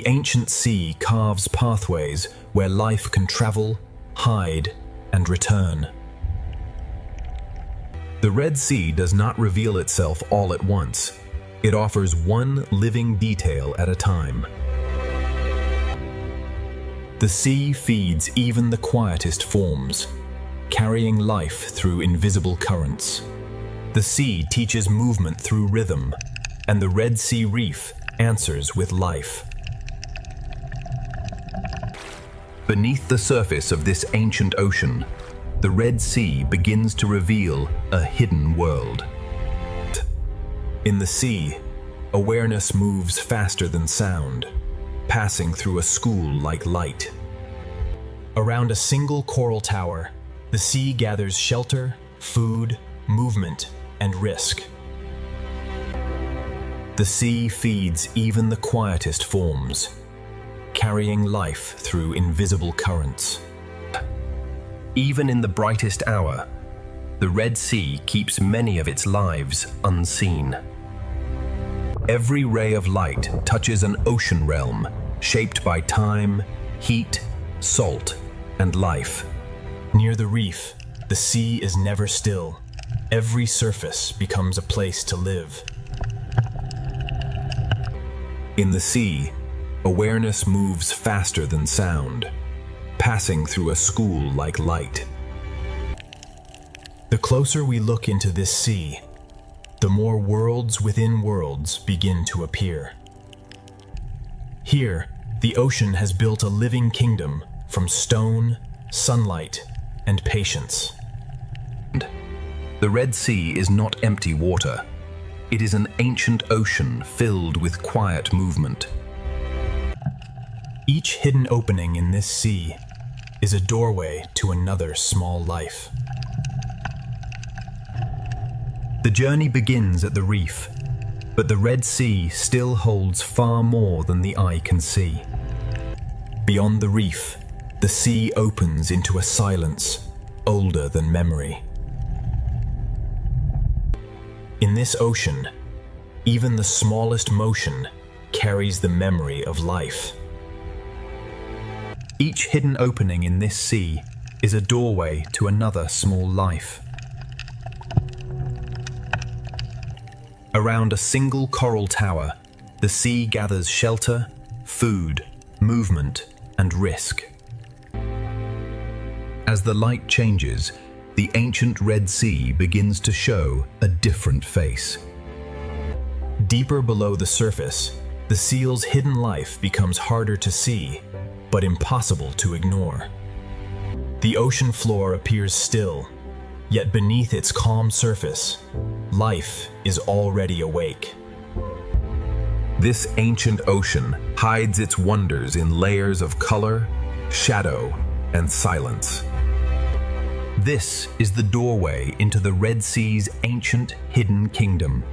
the ancient sea carves pathways where life can travel, hide, and return. The Red Sea does not reveal itself all at once. It offers one living detail at a time. The sea feeds even the quietest forms, carrying life through invisible currents. The sea teaches movement through rhythm, and the Red Sea Reef answers with life. Beneath the surface of this ancient ocean, the Red Sea begins to reveal a hidden world. In the sea, awareness moves faster than sound, passing through a school like light. Around a single coral tower, the sea gathers shelter, food, movement, and risk. The sea feeds even the quietest forms, carrying life through invisible currents. Even in the brightest hour, the Red Sea keeps many of its lives unseen. Every ray of light touches an ocean realm shaped by time, heat, salt, and life. Near the reef, the sea is never still. Every surface becomes a place to live. In the sea, awareness moves faster than sound, passing through a school like light. The closer we look into this sea, the more worlds within worlds begin to appear. Here, the ocean has built a living kingdom from stone, sunlight, and patience. The Red Sea is not empty water. It is an ancient ocean filled with quiet movement. Each hidden opening in this sea is a doorway to another small life. The journey begins at the reef, but the Red Sea still holds far more than the eye can see. Beyond the reef, the sea opens into a silence older than memory. In this ocean, even the smallest motion carries the memory of life. Each hidden opening in this sea is a doorway to another small life. Around a single coral tower, the sea gathers shelter, food, movement, and risk. As the light changes, the ancient Red Sea begins to show a different face. Deeper below the surface, the seal's hidden life becomes harder to see, but impossible to ignore. The ocean floor appears still, yet beneath its calm surface, life is already awake. This ancient ocean hides its wonders in layers of color, shadow, and silence. This is the doorway into the Red Sea's ancient hidden kingdom.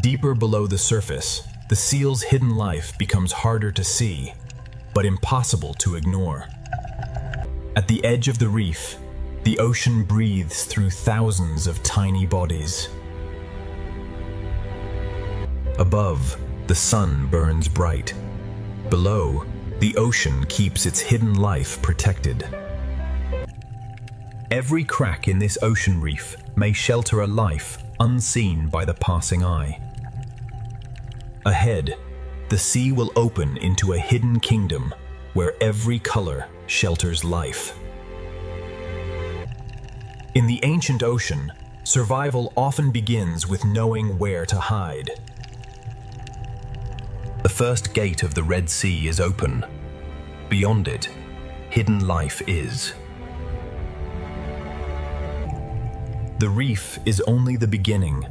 Deeper below the surface, the seal's hidden life becomes harder to see, but impossible to ignore. At the edge of the reef, the ocean breathes through thousands of tiny bodies. Above, the sun burns bright. Below, the ocean keeps its hidden life protected. Every crack in this ocean reef may shelter a life unseen by the passing eye. Ahead, the sea will open into a hidden kingdom where every color shelters life. In the ancient ocean, survival often begins with knowing where to hide. The first gate of the Red Sea is open. Beyond it, hidden life is. The reef is only the beginning.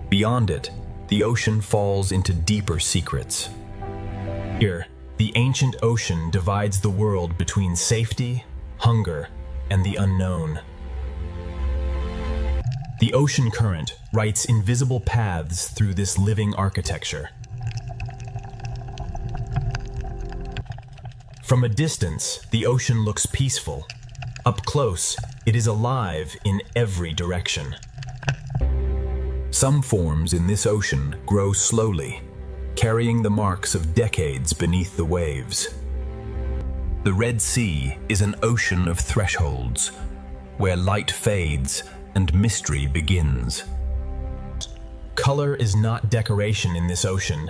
Beyond it, the ocean falls into deeper secrets. Here, the ancient ocean divides the world between safety, hunger, and the unknown. The ocean current writes invisible paths through this living architecture. From a distance, the ocean looks peaceful. Up close, it is alive in every direction. Some forms in this ocean grow slowly, carrying the marks of decades beneath the waves. The Red Sea is an ocean of thresholds, where light fades and mystery begins. Color is not decoration in this ocean.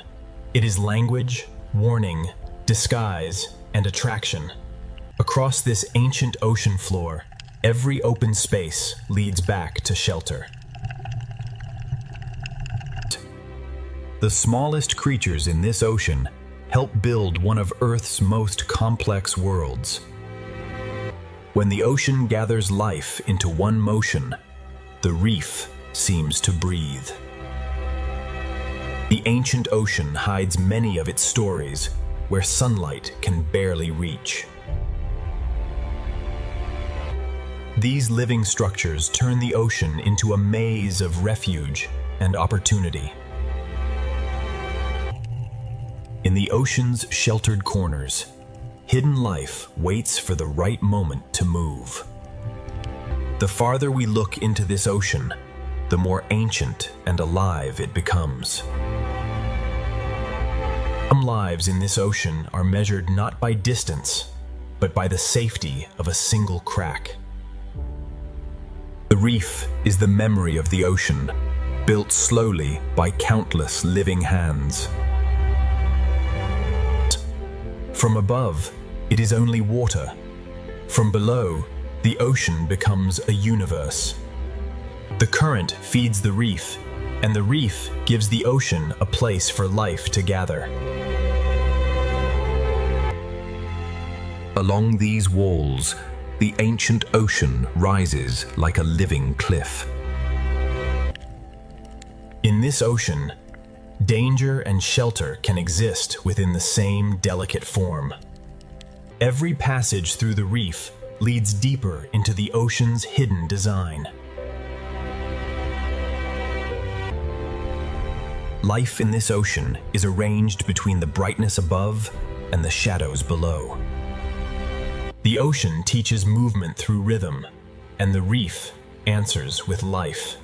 It is language, warning, disguise, and attraction. Across this ancient ocean floor, every open space leads back to shelter. The smallest creatures in this ocean help build one of Earth's most complex worlds. When the ocean gathers life into one motion, the reef seems to breathe. The ancient ocean hides many of its stories where sunlight can barely reach. These living structures turn the ocean into a maze of refuge and opportunity. In the ocean's sheltered corners, hidden life waits for the right moment to move. The farther we look into this ocean, the more ancient and alive it becomes. Some lives in this ocean are measured not by distance, but by the safety of a single crack. The reef is the memory of the ocean, built slowly by countless living hands. From above, it is only water. From below, the ocean becomes a universe. The current feeds the reef, and the reef gives the ocean a place for life to gather. Along these walls, the ancient ocean rises like a living cliff. In this ocean, danger and shelter can exist within the same delicate form. Every passage through the reef leads deeper into the ocean's hidden design. Life in this ocean is arranged between the brightness above and the shadows below. The ocean teaches movement through rhythm, and the reef answers with life.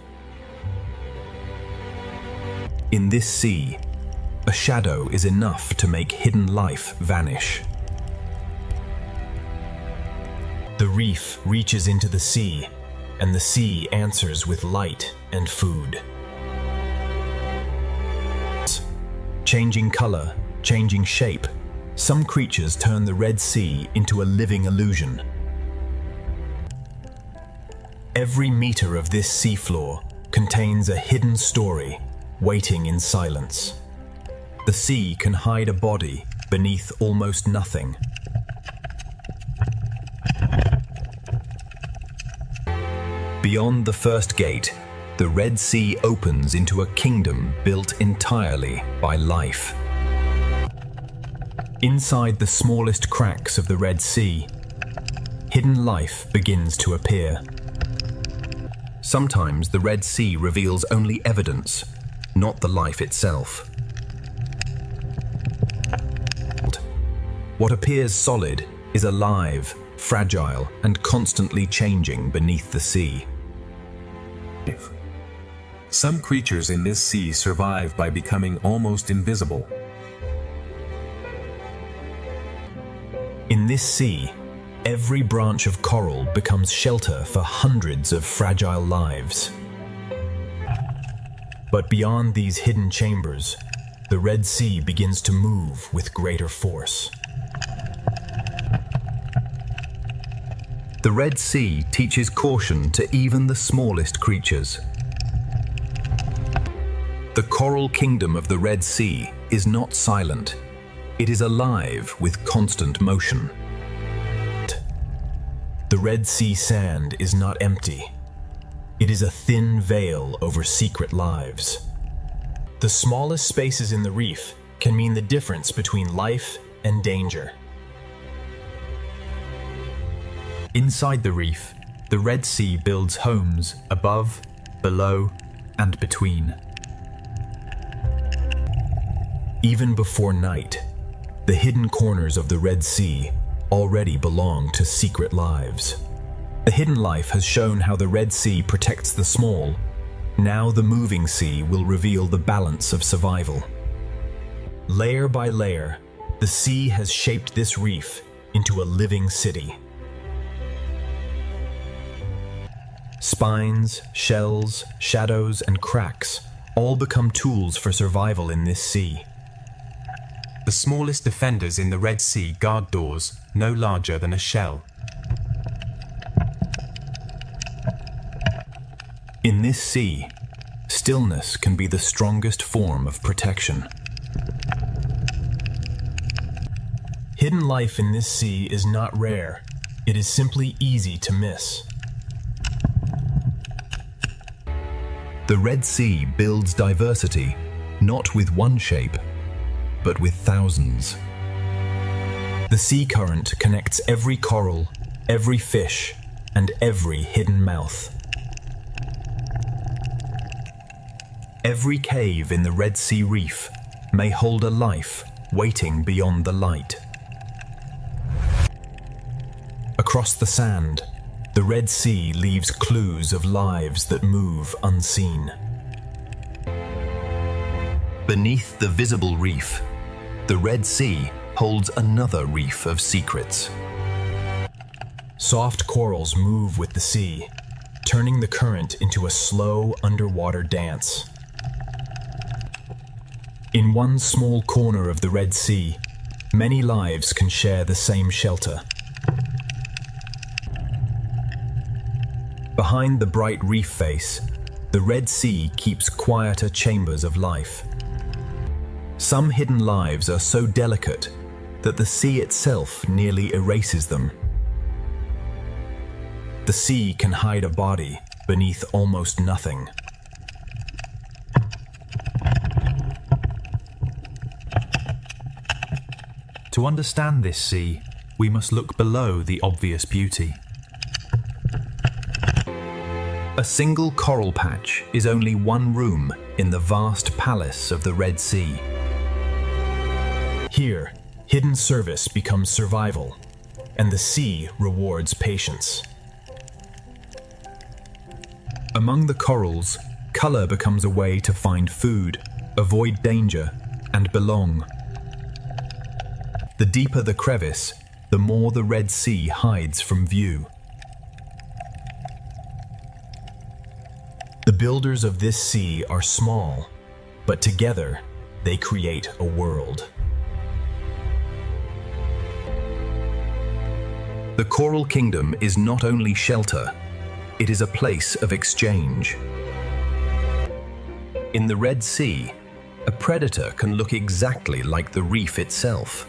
In this sea, a shadow is enough to make hidden life vanish. The reef reaches into the sea, and the sea answers with light and food. Changing color, changing shape, some creatures turn the Red Sea into a living illusion. Every meter of this seafloor contains a hidden story waiting in silence. The sea can hide a body beneath almost nothing. Beyond the first gate, the Red Sea opens into a kingdom built entirely by life. Inside the smallest cracks of the Red Sea, hidden life begins to appear. Sometimes the Red Sea reveals only evidence, not the life itself. What appears solid is alive, fragile, and constantly changing beneath the sea. Some creatures in this sea survive by becoming almost invisible. In this sea, every branch of coral becomes shelter for hundreds of fragile lives. But beyond these hidden chambers, the Red Sea begins to move with greater force. The Red Sea teaches caution to even the smallest creatures. The coral kingdom of the Red Sea is not silent. It is alive with constant motion. The Red Sea sand is not empty. It is a thin veil over secret lives. The smallest spaces in the reef can mean the difference between life and danger. Inside the reef, the Red Sea builds homes above, below, and between. Even before night, the hidden corners of the Red Sea already belong to secret lives. The hidden life has shown how the Red Sea protects the small. Now the moving sea will reveal the balance of survival. Layer by layer, the sea has shaped this reef into a living city. Spines, shells, shadows, and cracks all become tools for survival in this sea. The smallest defenders in the Red Sea guard doors no larger than a shell. In this sea, stillness can be the strongest form of protection. Hidden life in this sea is not rare, it is simply easy to miss. The Red Sea builds diversity, not with one shape, but with thousands. The sea current connects every coral, every fish, and every hidden mouth. Every cave in the Red Sea reef may hold a life waiting beyond the light. Across the sand, the Red Sea leaves clues of lives that move unseen. Beneath the visible reef, the Red Sea holds another reef of secrets. Soft corals move with the sea, turning the current into a slow underwater dance. In one small corner of the Red Sea, many lives can share the same shelter. Behind the bright reef face, the Red Sea keeps quieter chambers of life. Some hidden lives are so delicate that the sea itself nearly erases them. The sea can hide a body beneath almost nothing. To understand this sea, we must look below the obvious beauty. A single coral patch is only one room in the vast palace of the Red Sea. Here, hidden service becomes survival, and the sea rewards patience. Among the corals, color becomes a way to find food, avoid danger, and belong. The deeper the crevice, the more the Red Sea hides from view. The builders of this sea are small, but together they create a world. The Coral Kingdom is not only shelter, it is a place of exchange. In the Red Sea, a predator can look exactly like the reef itself.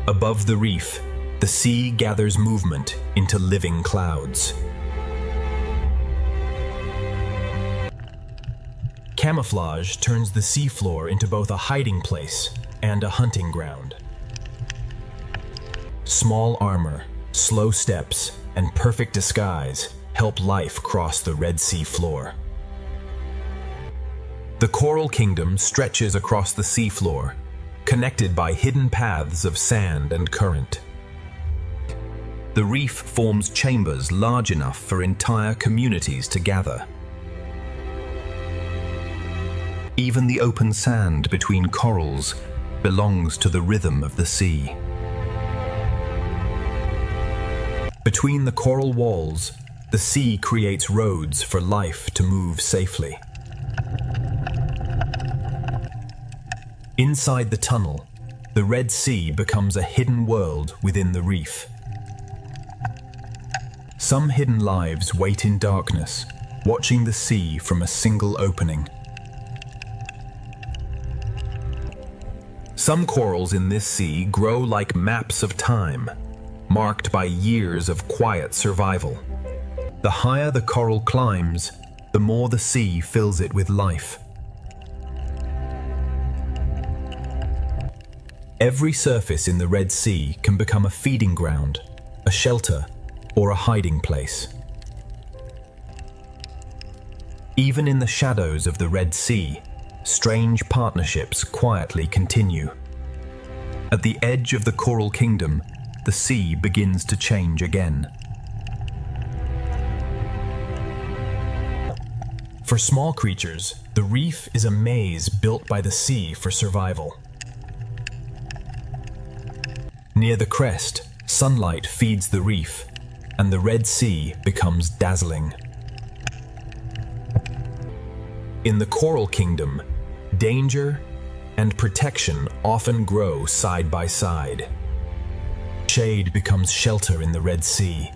Above the reef, the sea gathers movement into living clouds. Camouflage turns the seafloor into both a hiding place and a hunting ground. Small armor, slow steps, and perfect disguise help life cross the Red Sea floor. The Coral Kingdom stretches across the seafloor, connected by hidden paths of sand and current. The reef forms chambers large enough for entire communities to gather. Even the open sand between corals belongs to the rhythm of the sea. Between the coral walls, the sea creates roads for life to move safely. Inside the tunnel, the Red Sea becomes a hidden world within the reef. Some hidden lives wait in darkness, watching the sea from a single opening. Some corals in this sea grow like maps of time, marked by years of quiet survival. The higher the coral climbs, the more the sea fills it with life. Every surface in the Red Sea can become a feeding ground, a shelter, or a hiding place. Even in the shadows of the Red Sea, strange partnerships quietly continue. At the edge of the Coral Kingdom, the sea begins to change again. For small creatures, the reef is a maze built by the sea for survival. Near the crest, sunlight feeds the reef, and the Red Sea becomes dazzling. In the Coral Kingdom, danger and protection often grow side by side. Shade becomes shelter in the Red Sea,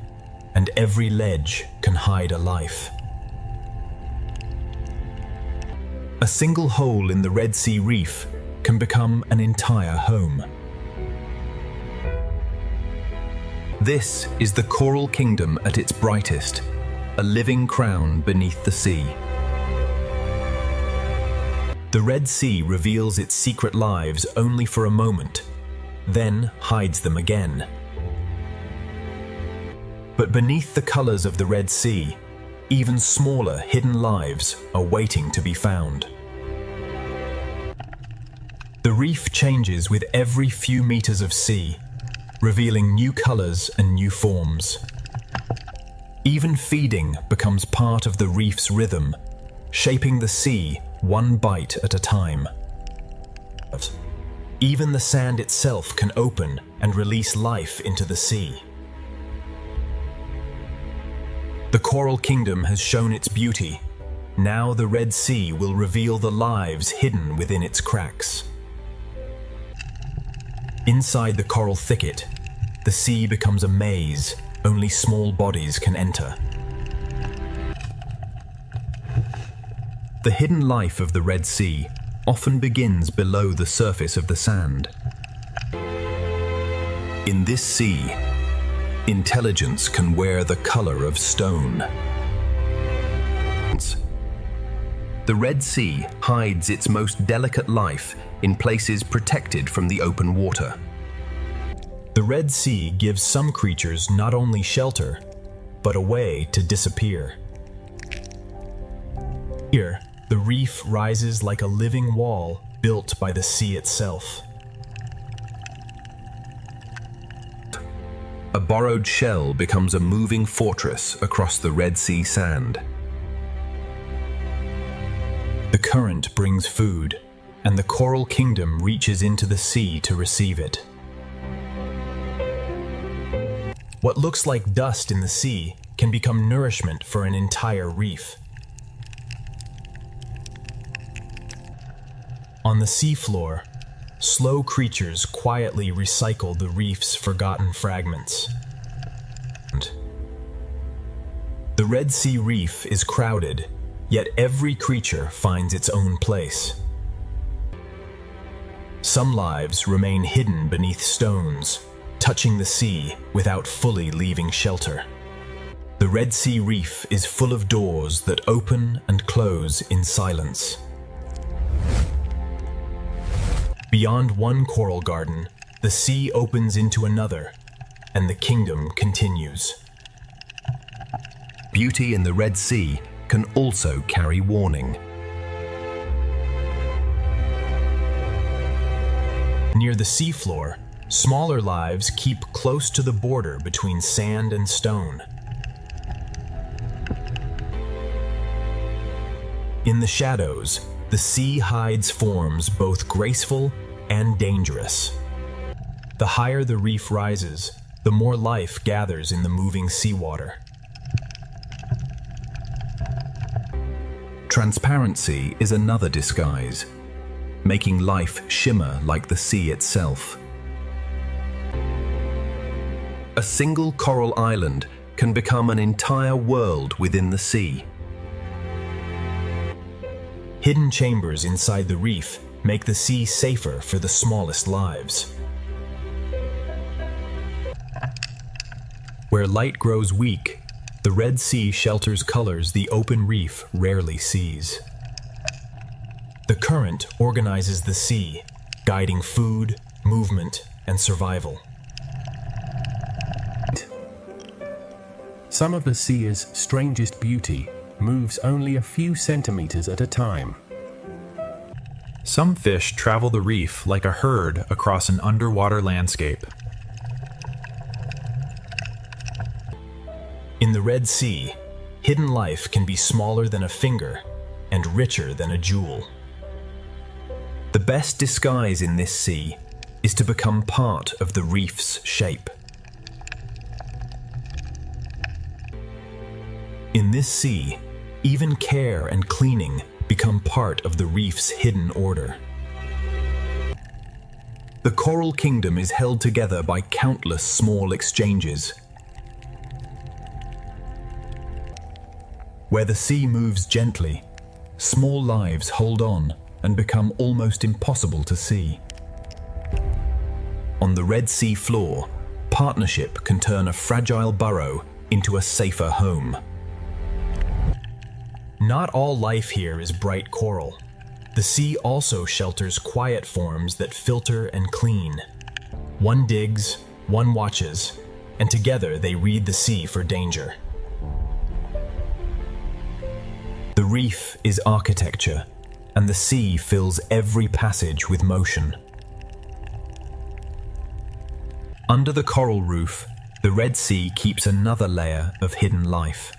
and every ledge can hide a life. A single hole in the Red Sea reef can become an entire home. This is the Coral Kingdom at its brightest, a living crown beneath the sea. The Red Sea reveals its secret lives only for a moment, then hides them again. But beneath the colors of the Red Sea, even smaller hidden lives are waiting to be found. The reef changes with every few meters of sea, revealing new colors and new forms. Even feeding becomes part of the reef's rhythm, shaping the sea one bite at a time. Even the sand itself can open and release life into the sea. The Coral Kingdom has shown its beauty. Now the Red Sea will reveal the lives hidden within its cracks. Inside the coral thicket, the sea becomes a maze only small bodies can enter. The hidden life of the Red Sea often begins below the surface of the sand. In this sea, intelligence can wear the color of stone. The Red Sea hides its most delicate life in places protected from the open water. The Red Sea gives some creatures not only shelter, but a way to disappear. Here, the reef rises like a living wall built by the sea itself. A borrowed shell becomes a moving fortress across the Red Sea sand. The current brings food, and the Coral Kingdom reaches into the sea to receive it. What looks like dust in the sea can become nourishment for an entire reef. On the seafloor, slow creatures quietly recycle the reef's forgotten fragments. The Red Sea reef is crowded, yet every creature finds its own place. Some lives remain hidden beneath stones, touching the sea without fully leaving shelter. The Red Sea reef is full of doors that open and close in silence. Beyond one coral garden, the sea opens into another, and the kingdom continues. Beauty in the Red Sea can also carry warning. Near the seafloor, smaller lives keep close to the border between sand and stone. In the shadows, the sea hides forms both graceful and dangerous. The higher the reef rises, the more life gathers in the moving seawater. Transparency is another disguise, making life shimmer like the sea itself. A single coral island can become an entire world within the sea. Hidden chambers inside the reef make the sea safer for the smallest lives. Where light grows weak, the Red Sea shelters colors the open reef rarely sees. The current organizes the sea, guiding food, movement, and survival. Some of the sea's strangest beauty moves only a few centimeters at a time. Some fish travel the reef like a herd across an underwater landscape. In the Red Sea, hidden life can be smaller than a finger, and richer than a jewel. The best disguise in this sea is to become part of the reef's shape. In this sea, even care and cleaning become part of the reef's hidden order. The coral kingdom is held together by countless small exchanges. Where the sea moves gently, small lives hold on and become almost impossible to see. On the Red Sea floor, partnership can turn a fragile burrow into a safer home. Not all life here is bright coral. The sea also shelters quiet forms that filter and clean. One digs, one watches, and together they read the sea for danger. The reef is architecture, and the sea fills every passage with motion. Under the coral roof, the Red Sea keeps another layer of hidden life.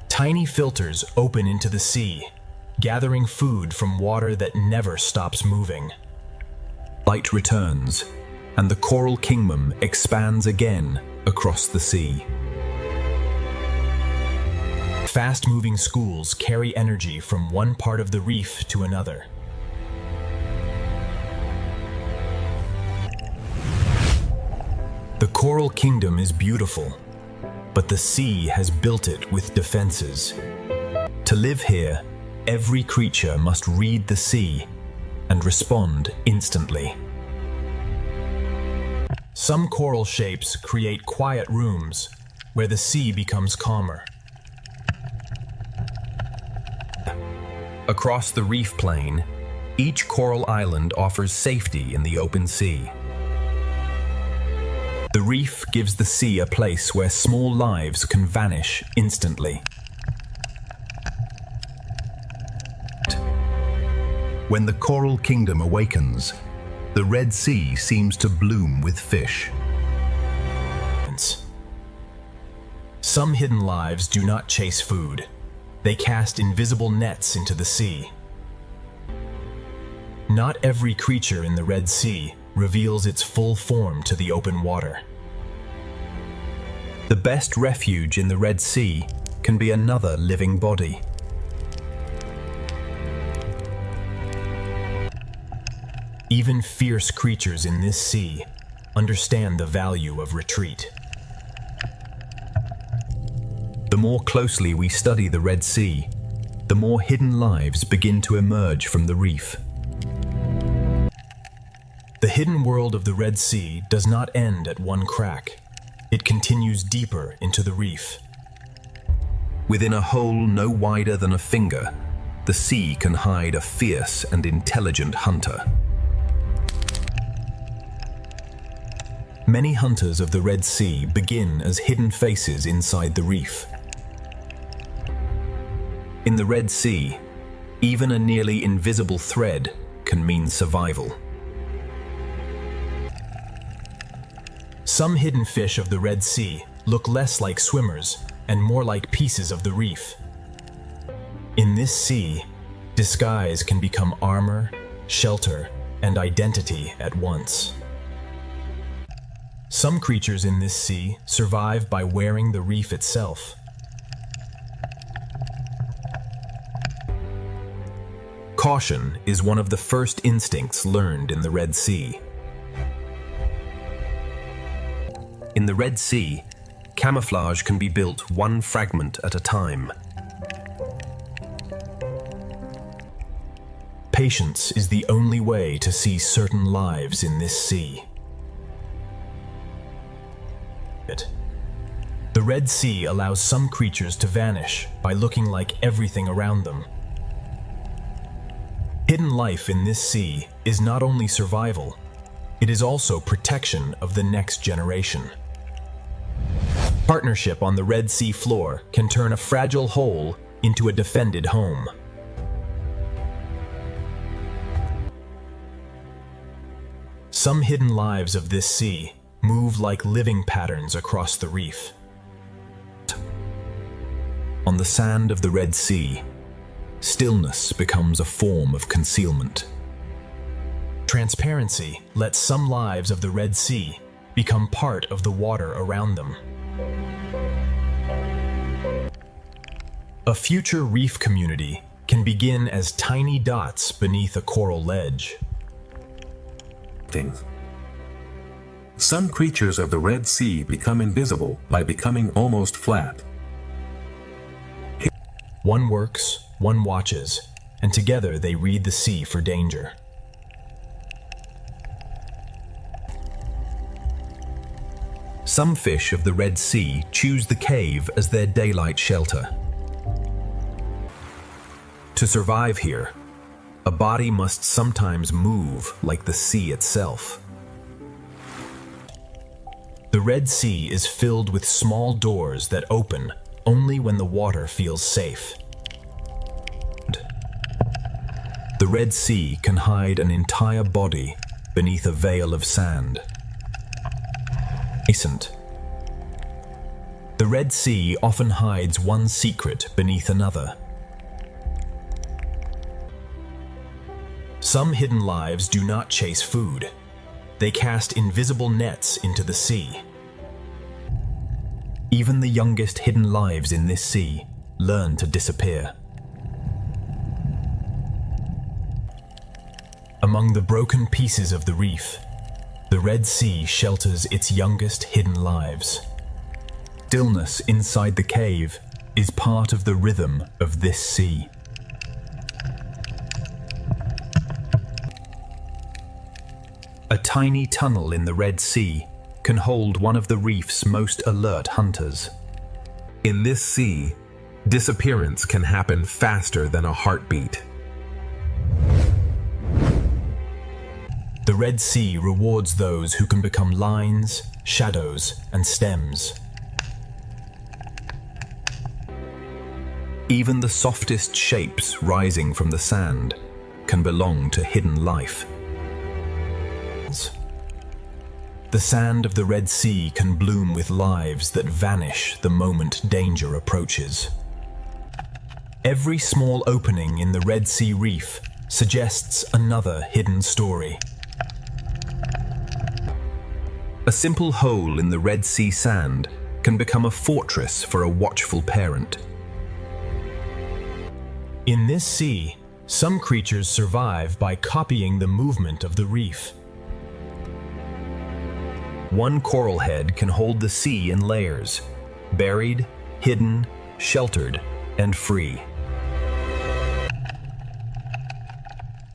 Tiny filters open into the sea, gathering food from water that never stops moving. Light returns, and the coral kingdom expands again across the sea. Fast-moving schools carry energy from one part of the reef to another. The coral kingdom is beautiful, but the sea has built it with defenses. To live here, every creature must read the sea and respond instantly. Some coral shapes create quiet rooms where the sea becomes calmer. Across the reef plain, each coral island offers safety in the open sea. The reef gives the sea a place where small lives can vanish instantly. When the coral kingdom awakens, the Red Sea seems to bloom with fish. Some hidden lives do not chase food. They cast invisible nets into the sea. Not every creature in the Red Sea reveals its full form to the open water. The best refuge in the Red Sea can be another living body. Even fierce creatures in this sea understand the value of retreat. The more closely we study the Red Sea, the more hidden lives begin to emerge from the reef. The hidden world of the Red Sea does not end at one crack. It continues deeper into the reef. Within a hole no wider than a finger, the sea can hide a fierce and intelligent hunter. Many hunters of the Red Sea begin as hidden faces inside the reef. In the Red Sea, even a nearly invisible thread can mean survival. Some hidden fish of the Red Sea look less like swimmers and more like pieces of the reef. In this sea, disguise can become armor, shelter, and identity at once. Some creatures in this sea survive by wearing the reef itself. Caution is one of the first instincts learned in the Red Sea. In the Red Sea, camouflage can be built one fragment at a time. Patience is the only way to see certain lives in this sea. The Red Sea allows some creatures to vanish by looking like everything around them. Hidden life in this sea is not only survival, it is also protection of the next generation. Partnership on the Red Sea floor can turn a fragile hole into a defended home. Some hidden lives of this sea move like living patterns across the reef. On the sand of the Red Sea, stillness becomes a form of concealment. Transparency lets some lives of the Red Sea become part of the water around them. A future reef community can begin as tiny dots beneath a coral ledge. Some creatures of the Red Sea become invisible by becoming almost flat. One works, one watches, and together they read the sea for danger. Some fish of the Red Sea choose the cave as their daylight shelter. To survive here, a body must sometimes move like the sea itself. The Red Sea is filled with small doors that open only when the water feels safe. The Red Sea can hide an entire body beneath a veil of sand. The Red Sea often hides one secret beneath another. Some hidden lives do not chase food. They cast invisible nets into the sea. Even the youngest hidden lives in this sea learn to disappear. Among the broken pieces of the reef, the Red Sea shelters its youngest hidden lives. Stillness inside the cave is part of the rhythm of this sea. A tiny tunnel in the Red Sea can hold one of the reef's most alert hunters. In this sea, disappearance can happen faster than a heartbeat. The Red Sea rewards those who can become lines, shadows, and stems. Even the softest shapes rising from the sand can belong to hidden life. The sand of the Red Sea can bloom with lives that vanish the moment danger approaches. Every small opening in the Red Sea reef suggests another hidden story. A simple hole in the Red Sea sand can become a fortress for a watchful parent. In this sea, some creatures survive by copying the movement of the reef. One coral head can hold the sea in layers, buried, hidden, sheltered, and free.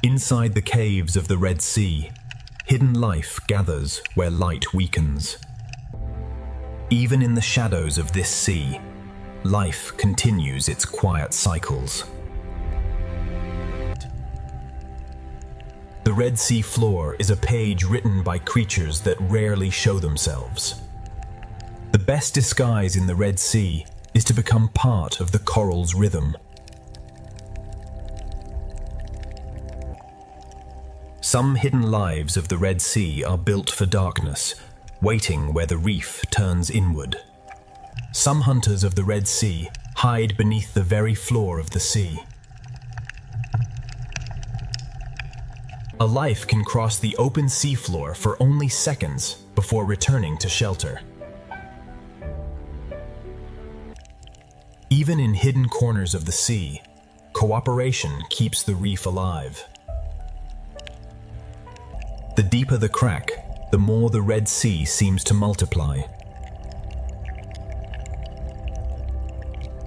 Inside the caves of the Red Sea, hidden life gathers where light weakens. Even in the shadows of this sea, life continues its quiet cycles. The Red Sea floor is a page written by creatures that rarely show themselves. The best disguise in the Red Sea is to become part of the coral's rhythm. Some hidden lives of the Red Sea are built for darkness, waiting where the reef turns inward. Some hunters of the Red Sea hide beneath the very floor of the sea. A life can cross the open seafloor for only seconds before returning to shelter. Even in hidden corners of the sea, cooperation keeps the reef alive. The deeper the crack, the more the Red Sea seems to multiply.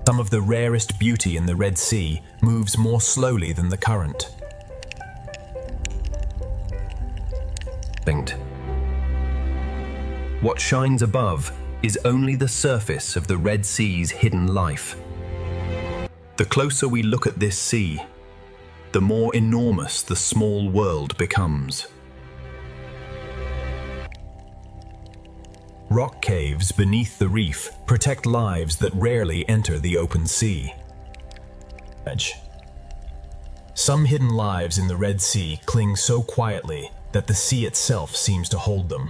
Some of the rarest beauty in the Red Sea moves more slowly than the current. What shines above is only the surface of the Red Sea's hidden life. The closer we look at this sea, the more enormous the small world becomes. Rock caves beneath the reef protect lives that rarely enter the open sea. Some hidden lives in the Red Sea cling so quietly that the sea itself seems to hold them.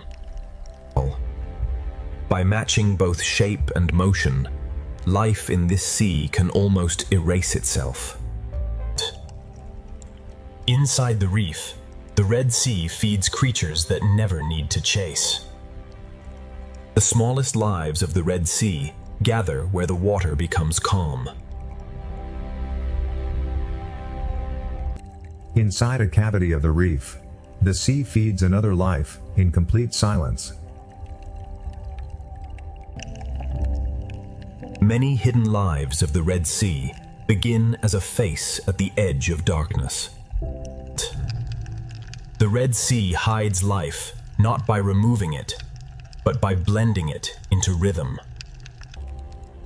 By matching both shape and motion, life in this sea can almost erase itself. Inside the reef, the Red Sea feeds creatures that never need to chase. The smallest lives of the Red Sea gather where the water becomes calm. Inside a cavity of the reef, the sea feeds another life, in complete silence. Many hidden lives of the Red Sea begin as a face at the edge of darkness. The Red Sea hides life not by removing it, but by blending it into rhythm.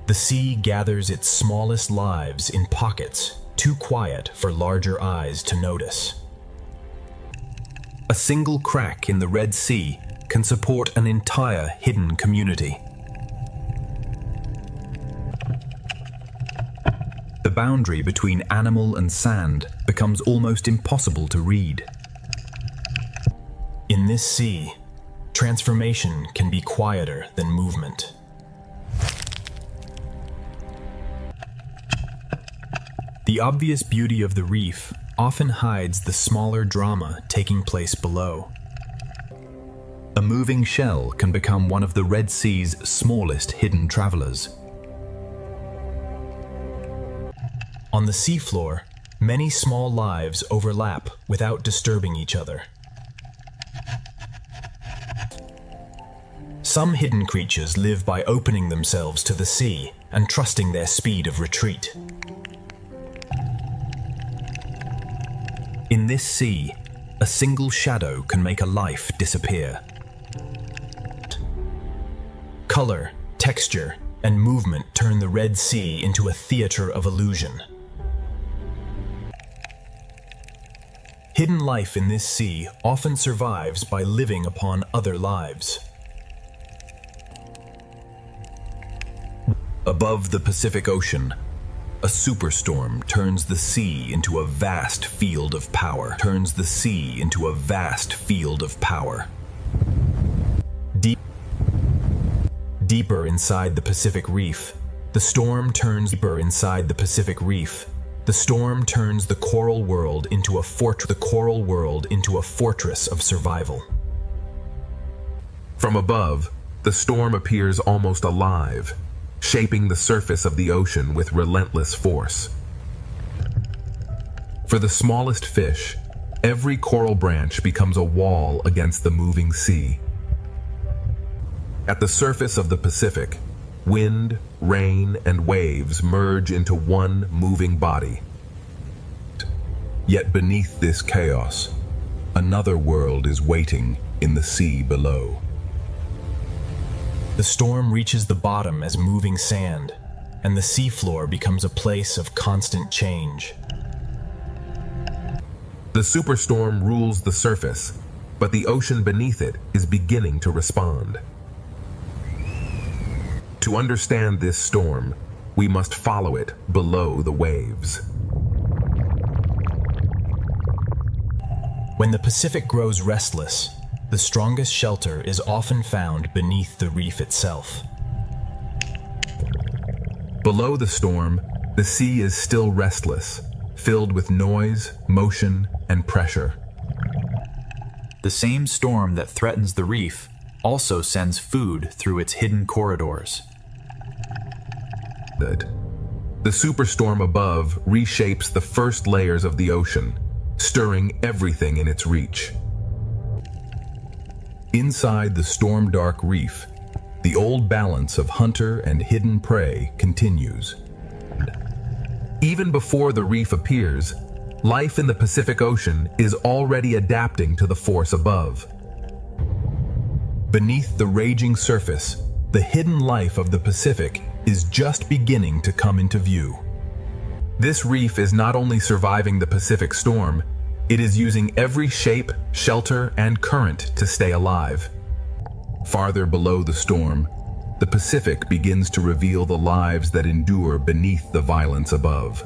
The sea gathers its smallest lives in pockets too quiet for larger eyes to notice. A single crack in the Red Sea can support an entire hidden community. The boundary between animal and sand becomes almost impossible to read. In this sea, transformation can be quieter than movement. The obvious beauty of the reef often hides the smaller drama taking place below. A moving shell can become one of the Red Sea's smallest hidden travelers. On the seafloor, many small lives overlap without disturbing each other. Some hidden creatures live by opening themselves to the sea and trusting their speed of retreat. In this sea, a single shadow can make a life disappear. Color, texture, and movement turn the Red Sea into a theater of illusion. Hidden life in this sea often survives by living upon other lives. Above the Pacific Ocean, a superstorm turns the sea into a vast field of power. Deeper inside the Pacific Reef, the storm turns the coral world into a fortress of survival. From above, the storm appears almost alive, shaping the surface of the ocean with relentless force. For the smallest fish, every coral branch becomes a wall against the moving sea. At the surface of the Pacific, wind, rain, and waves merge into one moving body. Yet beneath this chaos, another world is waiting in the sea below. The storm reaches the bottom as moving sand, and the seafloor becomes a place of constant change. The superstorm rules the surface, but the ocean beneath it is beginning to respond. To understand this storm, we must follow it below the waves. When the Pacific grows restless, the strongest shelter is often found beneath the reef itself. Below the storm, the sea is still restless, filled with noise, motion, and pressure. The same storm that threatens the reef also sends food through its hidden corridors. The superstorm above reshapes the first layers of the ocean, stirring everything in its reach. Inside the storm-dark reef, the old balance of hunter and hidden prey continues. Even before the reef appears, life in the Pacific Ocean is already adapting to the force above. Beneath the raging surface, the hidden life of the Pacific is just beginning to come into view. This reef is not only surviving the Pacific storm, it is using every shape, shelter, and current to stay alive. Farther below the storm, the Pacific begins to reveal the lives that endure beneath the violence above.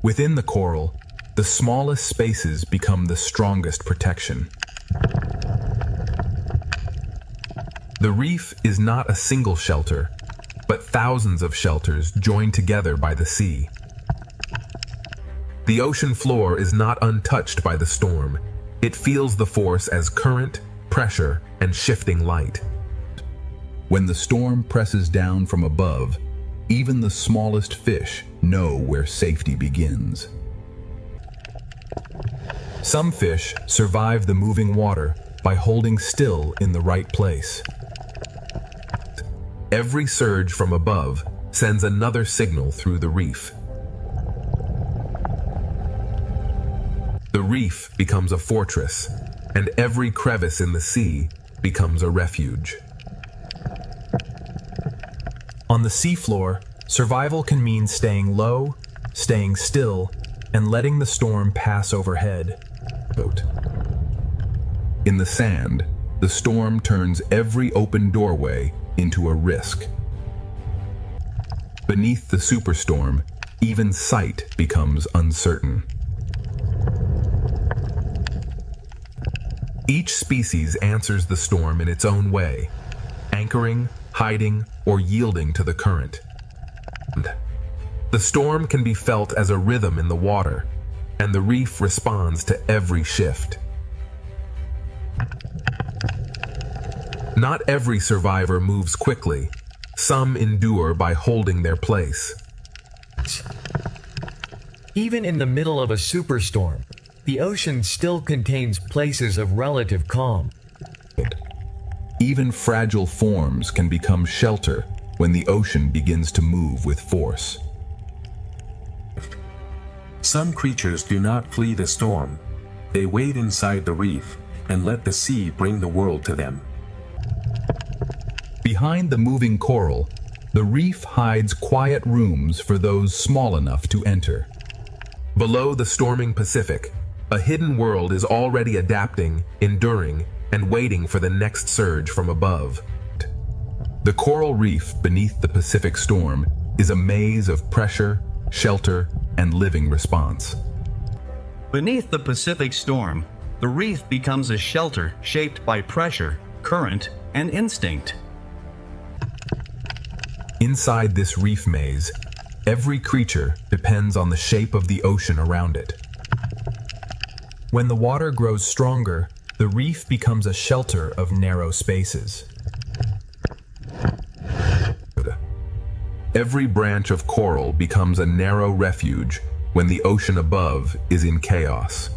Within the coral, the smallest spaces become the strongest protection. The reef is not a single shelter, but thousands of shelters join together by the sea. The ocean floor is not untouched by the storm. It feels the force as current, pressure, and shifting light. When the storm presses down from above, even the smallest fish know where safety begins. Some fish survive the moving water by holding still in the right place. Every surge from above sends another signal through the reef. The reef becomes a fortress, and every crevice in the sea becomes a refuge. On the seafloor, survival can mean staying low, staying still, and letting the storm pass overhead. In the sand, the storm turns every open doorway into a risk. Beneath the superstorm, even sight becomes uncertain. Each species answers the storm in its own way, anchoring, hiding, or yielding to the current. The storm can be felt as a rhythm in the water, and the reef responds to every shift. Not every survivor moves quickly. Some endure by holding their place. Even in the middle of a superstorm, the ocean still contains places of relative calm. Even fragile forms can become shelter when the ocean begins to move with force. Some creatures do not flee the storm. They wait inside the reef and let the sea bring the world to them. Behind the moving coral, the reef hides quiet rooms for those small enough to enter. Below the storming Pacific, a hidden world is already adapting, enduring, and waiting for the next surge from above. The coral reef beneath the Pacific storm is a maze of pressure, shelter, and living response. Beneath the Pacific storm, the reef becomes a shelter shaped by pressure, current, and instinct. Inside this reef maze, every creature depends on the shape of the ocean around it. When the water grows stronger, the reef becomes a shelter of narrow spaces. Every branch of coral becomes a narrow refuge when the ocean above is in chaos.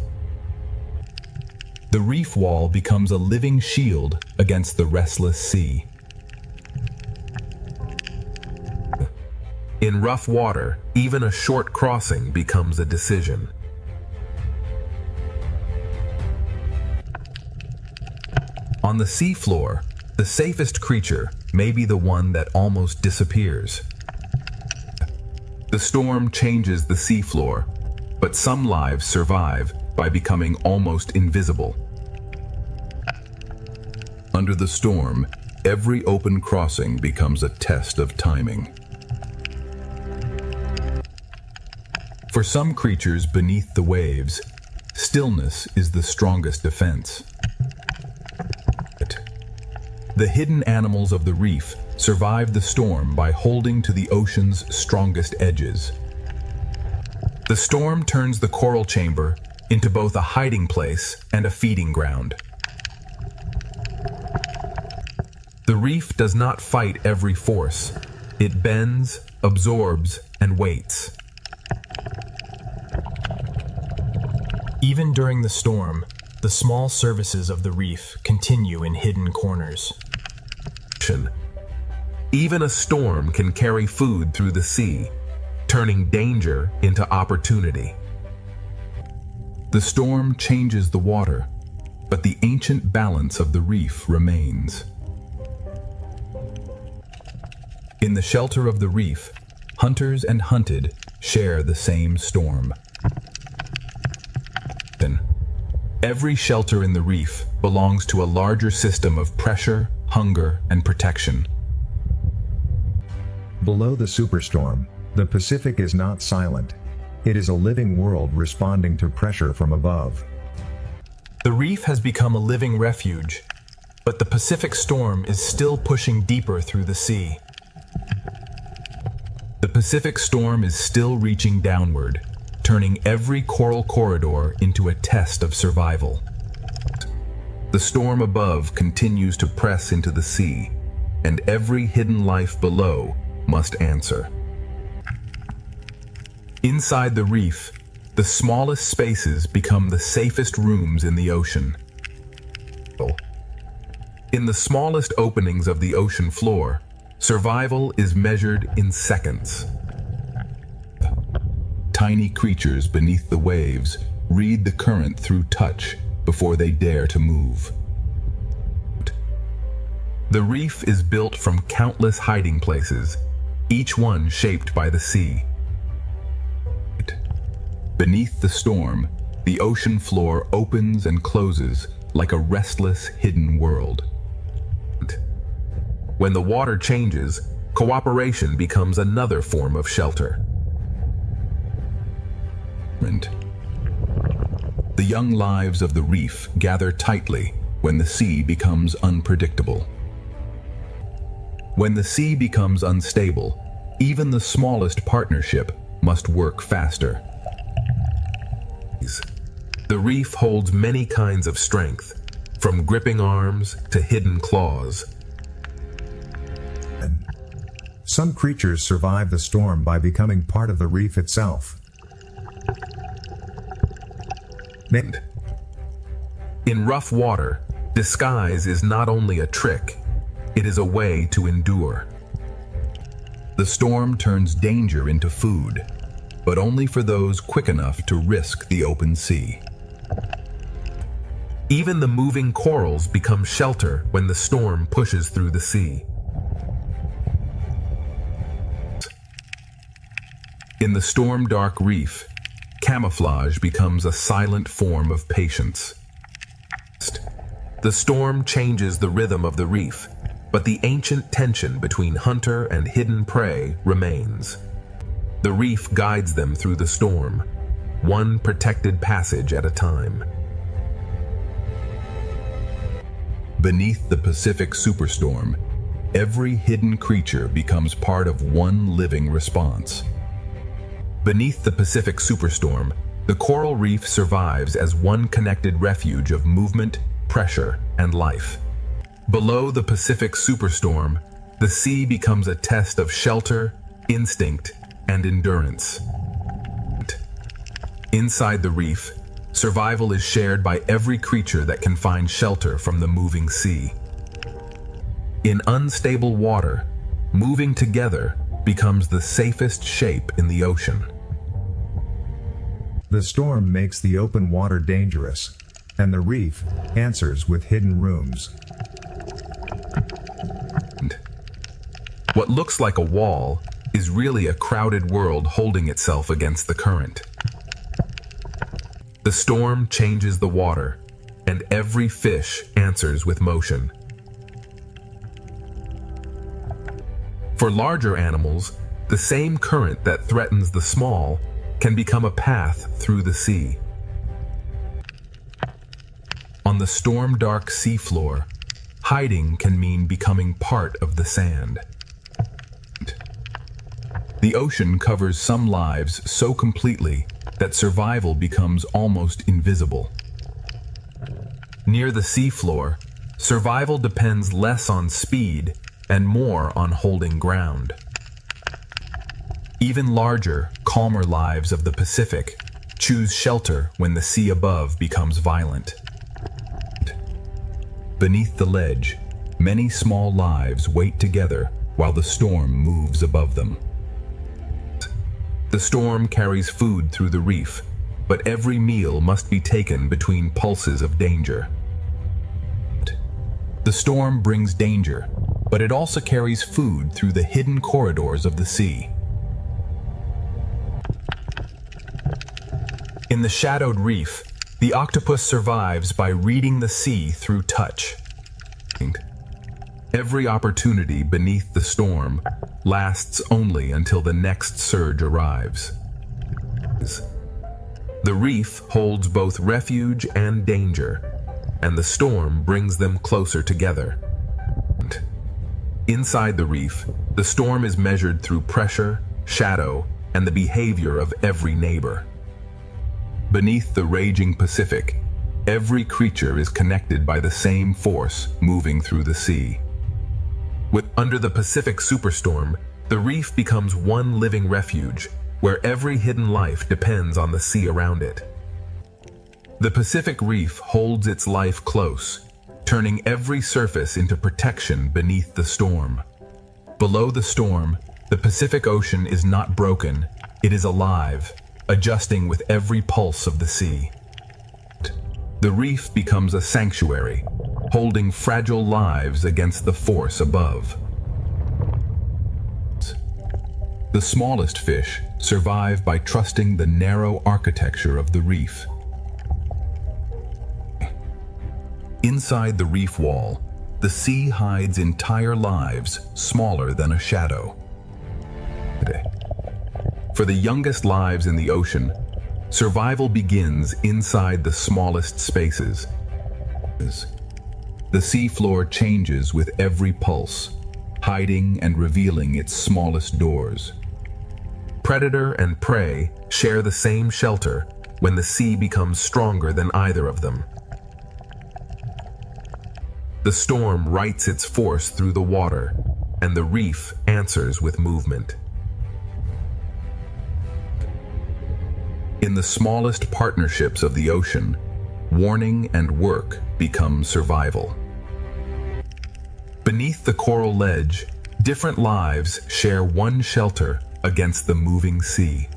The reef wall becomes a living shield against the restless sea. In rough water, even a short crossing becomes a decision. On the seafloor, the safest creature may be the one that almost disappears. The storm changes the seafloor, but some lives survive by becoming almost invisible. Under the storm, every open crossing becomes a test of timing. For some creatures beneath the waves, stillness is the strongest defense. The hidden animals of the reef survive the storm by holding to the ocean's strongest edges. The storm turns the coral chamber into both a hiding place and a feeding ground. The reef does not fight every force. It bends, absorbs, and waits. Even during the storm, the small services of the reef continue in hidden corners. Even a storm can carry food through the sea, turning danger into opportunity. The storm changes the water, but the ancient balance of the reef remains. In the shelter of the reef, hunters and hunted share the same storm. Every shelter in the reef belongs to a larger system of pressure, hunger, and protection. Below the superstorm, the Pacific is not silent. It is a living world responding to pressure from above. The reef has become a living refuge, but the Pacific storm is still pushing deeper through the sea. The Pacific storm is still reaching downward, turning every coral corridor into a test of survival. The storm above continues to press into the sea, and every hidden life below must answer. Inside the reef, the smallest spaces become the safest rooms in the ocean. In the smallest openings of the ocean floor, survival is measured in seconds. Tiny creatures beneath the waves read the current through touch before they dare to move. The reef is built from countless hiding places, each one shaped by the sea. Beneath the storm, the ocean floor opens and closes like a restless, hidden world. When the water changes, cooperation becomes another form of shelter. The young lives of the reef gather tightly when the sea becomes unpredictable. When the sea becomes unstable, even the smallest partnership must work faster. The reef holds many kinds of strength, from gripping arms to hidden claws. Some creatures survive the storm by becoming part of the reef itself. In rough water, disguise is not only a trick, it is a way to endure. The storm turns danger into food, but only for those quick enough to risk the open sea. Even the moving corals become shelter when the storm pushes through the sea. In the storm-dark reef, camouflage becomes a silent form of patience. The storm changes the rhythm of the reef, but the ancient tension between hunter and hidden prey remains. The reef guides them through the storm, one protected passage at a time. Beneath the Pacific superstorm, every hidden creature becomes part of one living response. Beneath the Pacific superstorm, the coral reef survives as one connected refuge of movement, pressure, and life. Below the Pacific superstorm, the sea becomes a test of shelter, instinct, and endurance. Inside the reef, survival is shared by every creature that can find shelter from the moving sea. In unstable water, moving together becomes the safest shape in the ocean. The storm makes the open water dangerous, and the reef answers with hidden rooms. What looks like a wall is really a crowded world holding itself against the current. The storm changes the water, and every fish answers with motion. For larger animals, the same current that threatens the small can become a path through the sea. On the storm-dark seafloor, hiding can mean becoming part of the sand. The ocean covers some lives so completely that survival becomes almost invisible. Near the seafloor, survival depends less on speed and more on holding ground. Even larger, calmer lives of the Pacific choose shelter when the sea above becomes violent. Beneath the ledge, many small lives wait together while the storm moves above them. The storm carries food through the reef, but every meal must be taken between pulses of danger. The storm brings danger, but it also carries food through the hidden corridors of the sea. In the shadowed reef, the octopus survives by reading the sea through touch. Every opportunity beneath the storm lasts only until the next surge arrives. The reef holds both refuge and danger, and the storm brings them closer together. Inside the reef, the storm is measured through pressure, shadow, and the behavior of every neighbor. Beneath the raging Pacific, every creature is connected by the same force moving through the sea. Under the Pacific superstorm, the reef becomes one living refuge, where every hidden life depends on the sea around it. The Pacific Reef holds its life close, turning every surface into protection beneath the storm. Below the storm, the Pacific Ocean is not broken, it is alive, adjusting with every pulse of the sea. The reef becomes a sanctuary, holding fragile lives against the force above. The smallest fish survive by trusting the narrow architecture of the reef. Inside the reef wall, the sea hides entire lives smaller than a shadow. For the youngest lives in the ocean, survival begins inside the smallest spaces. The seafloor changes with every pulse, hiding and revealing its smallest doors. Predator and prey share the same shelter when the sea becomes stronger than either of them. The storm writes its force through the water, and the reef answers with movement. In the smallest partnerships of the ocean, warning and work become survival. Beneath the coral ledge, different lives share one shelter against the moving sea.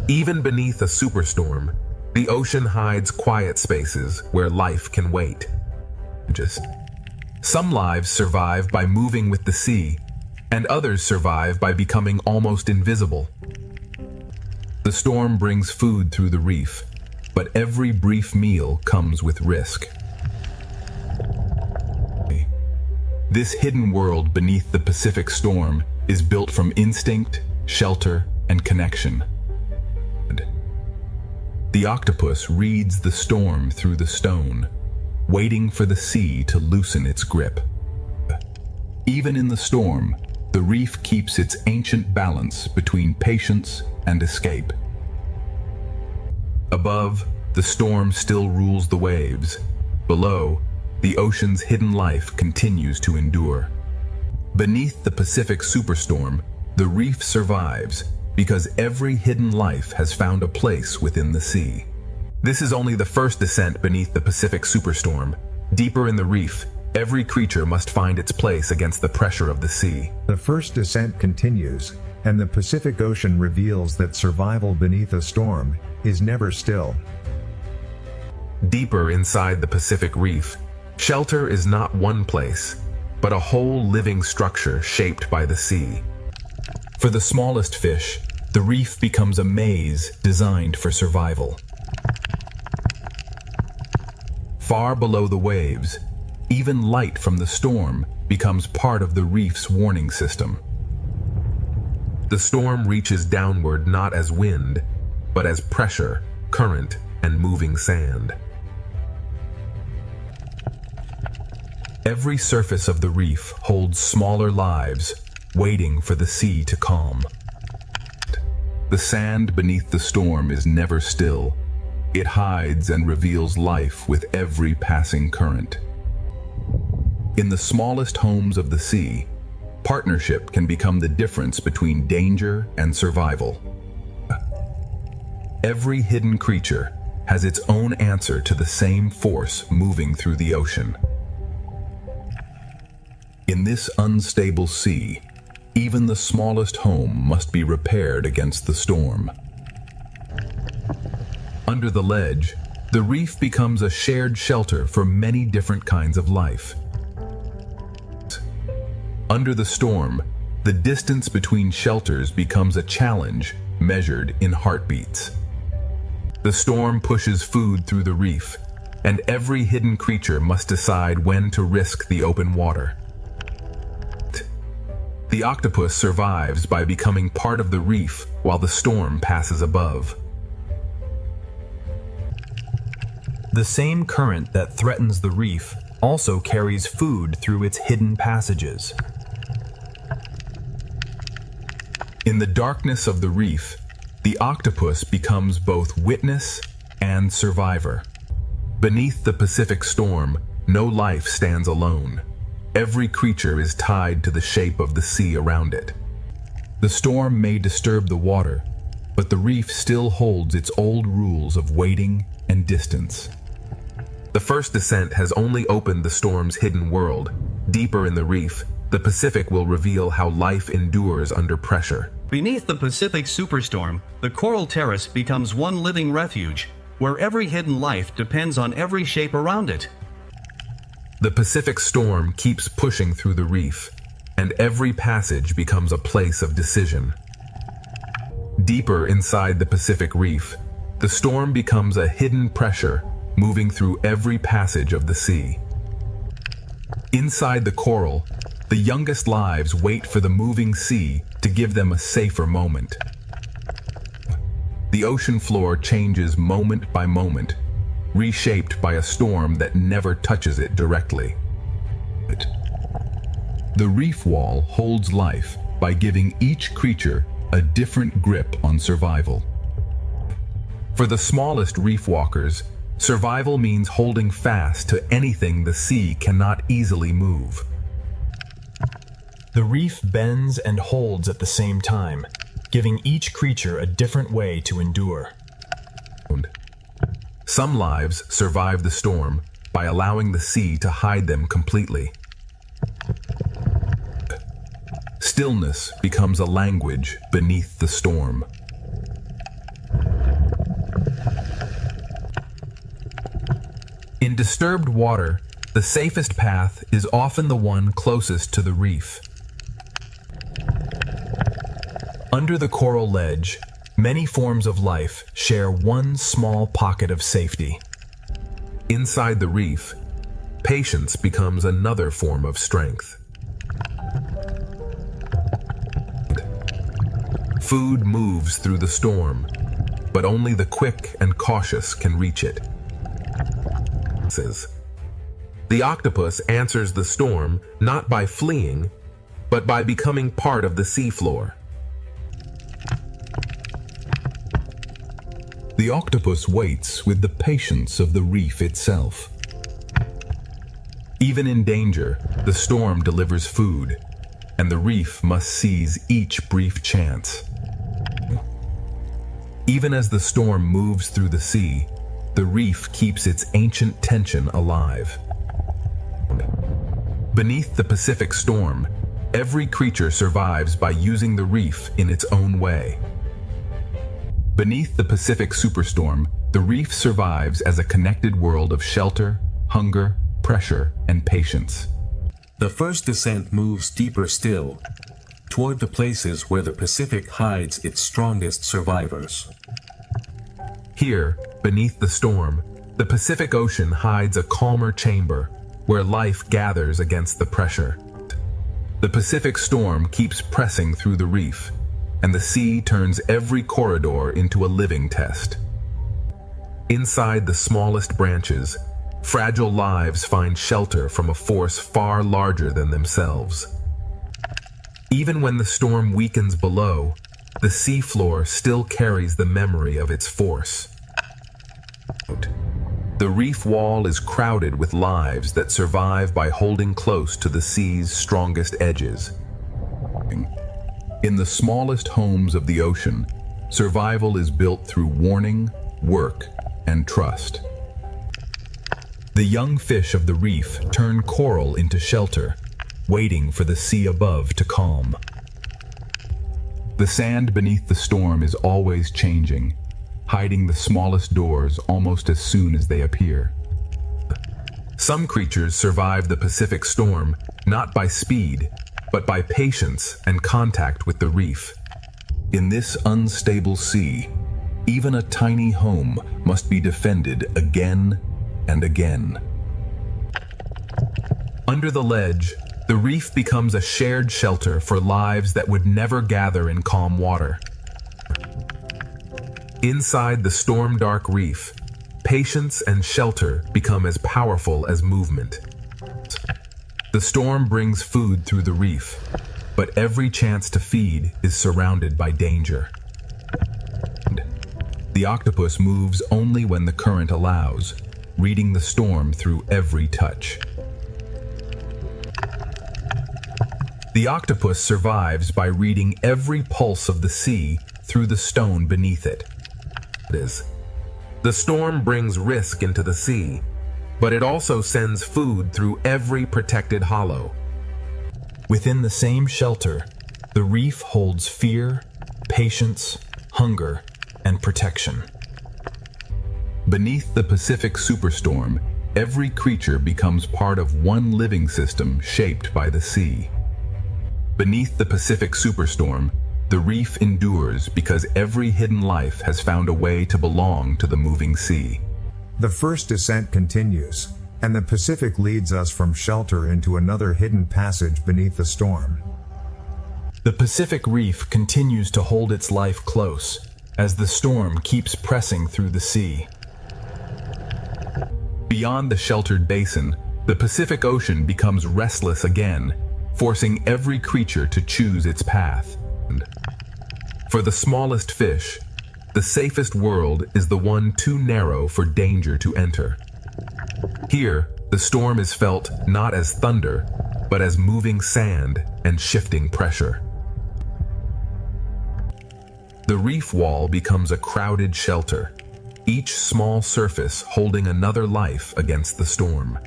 Even beneath a superstorm, the ocean hides quiet spaces where life can wait. Some lives survive by moving with the sea, and others survive by becoming almost invisible. The storm brings food through the reef, but every brief meal comes with risk. This hidden world beneath the Pacific storm is built from instinct, shelter, and connection. The octopus reads the storm through the stone, waiting for the sea to loosen its grip. Even in the storm, the reef keeps its ancient balance between patience and escape. Above, the storm still rules the waves. Below, the ocean's hidden life continues to endure. Beneath the Pacific superstorm, the reef survives because every hidden life has found a place within the sea. This is only the first descent beneath the Pacific superstorm. Deeper in the reef, every creature must find its place against the pressure of the sea. The first descent continues, and the Pacific Ocean reveals that survival beneath a storm is never still. Deeper inside the Pacific Reef, shelter is not one place, but a whole living structure shaped by the sea. For the smallest fish, the reef becomes a maze designed for survival. Far below the waves, even light from the storm becomes part of the reef's warning system. The storm reaches downward not as wind, but as pressure, current, and moving sand. Every surface of the reef holds smaller lives, waiting for the sea to calm. The sand beneath the storm is never still. It hides and reveals life with every passing current. In the smallest homes of the sea, partnership can become the difference between danger and survival. Every hidden creature has its own answer to the same force moving through the ocean. In this unstable sea, even the smallest home must be repaired against the storm. Under the ledge, the reef becomes a shared shelter for many different kinds of life. Under the storm, the distance between shelters becomes a challenge measured in heartbeats. The storm pushes food through the reef, and every hidden creature must decide when to risk the open water. The octopus survives by becoming part of the reef while the storm passes above. The same current that threatens the reef also carries food through its hidden passages. In the darkness of the reef, the octopus becomes both witness and survivor. Beneath the Pacific storm, no life stands alone. Every creature is tied to the shape of the sea around it. The storm may disturb the water, but the reef still holds its old rules of waiting and distance. The first descent has only opened the storm's hidden world. Deeper in the reef, the Pacific will reveal how life endures under pressure. Beneath the Pacific superstorm, the coral terrace becomes one living refuge, where every hidden life depends on every shape around it. The Pacific storm keeps pushing through the reef, and every passage becomes a place of decision. Deeper inside the Pacific reef, the storm becomes a hidden pressure moving through every passage of the sea. Inside the coral, the youngest lives wait for the moving sea to give them a safer moment. The ocean floor changes moment by moment, reshaped by a storm that never touches it directly. The reef wall holds life by giving each creature a different grip on survival. For the smallest reef walkers, survival means holding fast to anything the sea cannot easily move. The reef bends and holds at the same time, giving each creature a different way to endure. Some lives survive the storm by allowing the sea to hide them completely. Stillness becomes a language beneath the storm. In disturbed water, the safest path is often the one closest to the reef. Under the coral ledge, many forms of life share one small pocket of safety. Inside the reef, patience becomes another form of strength. Food moves through the storm, but only the quick and cautious can reach it. The octopus answers the storm not by fleeing, but by becoming part of the seafloor. The octopus waits with the patience of the reef itself. Even in danger, the storm delivers food, and the reef must seize each brief chance. Even as the storm moves through the sea, the reef keeps its ancient tension alive. Beneath the Pacific storm, every creature survives by using the reef in its own way. Beneath the Pacific superstorm, the reef survives as a connected world of shelter, hunger, pressure, and patience. The first descent moves deeper still, toward the places where the Pacific hides its strongest survivors. Here, beneath the storm, the Pacific Ocean hides a calmer chamber where life gathers against the pressure. The Pacific storm keeps pressing through the reef, and the sea turns every corridor into a living test. Inside the smallest branches, fragile lives find shelter from a force far larger than themselves. Even when the storm weakens below, the seafloor still carries the memory of its force. The reef wall is crowded with lives that survive by holding close to the sea's strongest edges. In the smallest homes of the ocean, survival is built through warning, work, and trust. The young fish of the reef turn coral into shelter, waiting for the sea above to calm. The sand beneath the storm is always changing, hiding the smallest doors almost as soon as they appear. Some creatures survive the Pacific storm not by speed, but by patience and contact with the reef. In this unstable sea, even a tiny home must be defended again and again. Under the ledge, the reef becomes a shared shelter for lives that would never gather in calm water. Inside the storm-dark reef, patience and shelter become as powerful as movement. The storm brings food through the reef, but every chance to feed is surrounded by danger. The octopus moves only when the current allows, reading the storm through every touch. The octopus survives by reading every pulse of the sea through the stone beneath it. The storm brings risk into the sea, but it also sends food through every protected hollow. Within the same shelter, the reef holds fear, patience, hunger, and protection. Beneath the Pacific Superstorm, every creature becomes part of one living system shaped by the sea. Beneath the Pacific Superstorm, the reef endures because every hidden life has found a way to belong to the moving sea. The first descent continues, and the Pacific leads us from shelter into another hidden passage beneath the storm. The Pacific Reef continues to hold its life close as the storm keeps pressing through the sea. Beyond the sheltered basin, the Pacific Ocean becomes restless again, forcing every creature to choose its path. For the smallest fish, the safest world is the one too narrow for danger to enter. Here, the storm is felt not as thunder, but as moving sand and shifting pressure. The reef wall becomes a crowded shelter, each small surface holding another life against the storm.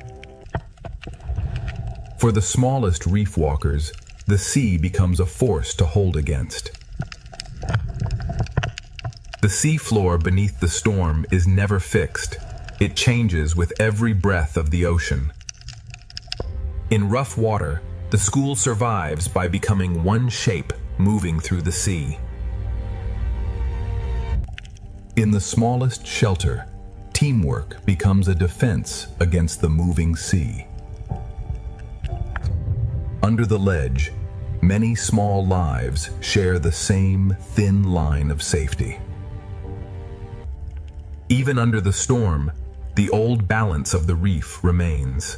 For the smallest reef walkers, the sea becomes a force to hold against. The seafloor beneath the storm is never fixed. It changes with every breath of the ocean. In rough water, the school survives by becoming one shape moving through the sea. In the smallest shelter, teamwork becomes a defense against the moving sea. Under the ledge, many small lives share the same thin line of safety. Even under the storm, the old balance of the reef remains.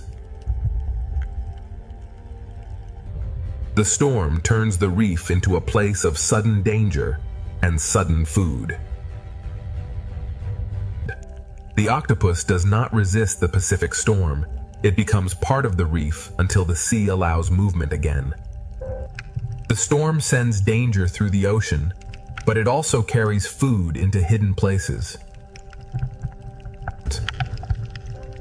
The storm turns the reef into a place of sudden danger and sudden food. The octopus does not resist the Pacific storm. It becomes part of the reef until the sea allows movement again. The storm sends danger through the ocean, but it also carries food into hidden places.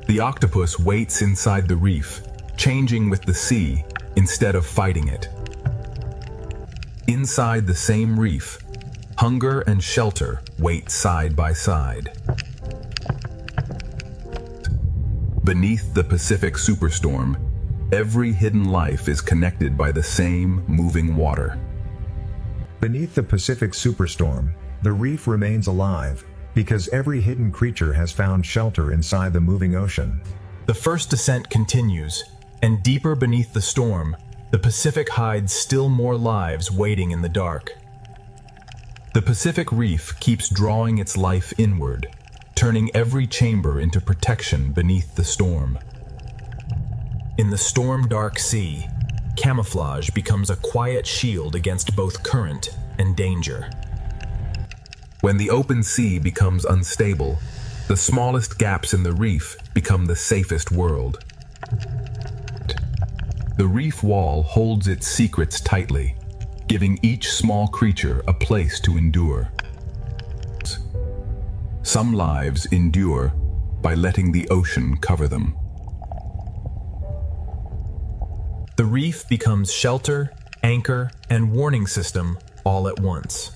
The octopus waits inside the reef, changing with the sea instead of fighting it. Inside the same reef, hunger and shelter wait side by side. Beneath the Pacific Superstorm, every hidden life is connected by the same moving water. Beneath the Pacific Superstorm, the reef remains alive, because every hidden creature has found shelter inside the moving ocean. The first descent continues, and deeper beneath the storm, the Pacific hides still more lives waiting in the dark. The Pacific Reef keeps drawing its life inward, turning every chamber into protection beneath the storm. In the storm-dark sea, camouflage becomes a quiet shield against both current and danger. When the open sea becomes unstable, the smallest gaps in the reef become the safest world. The reef wall holds its secrets tightly, giving each small creature a place to endure. Some lives endure by letting the ocean cover them. The reef becomes shelter, anchor, and warning system all at once.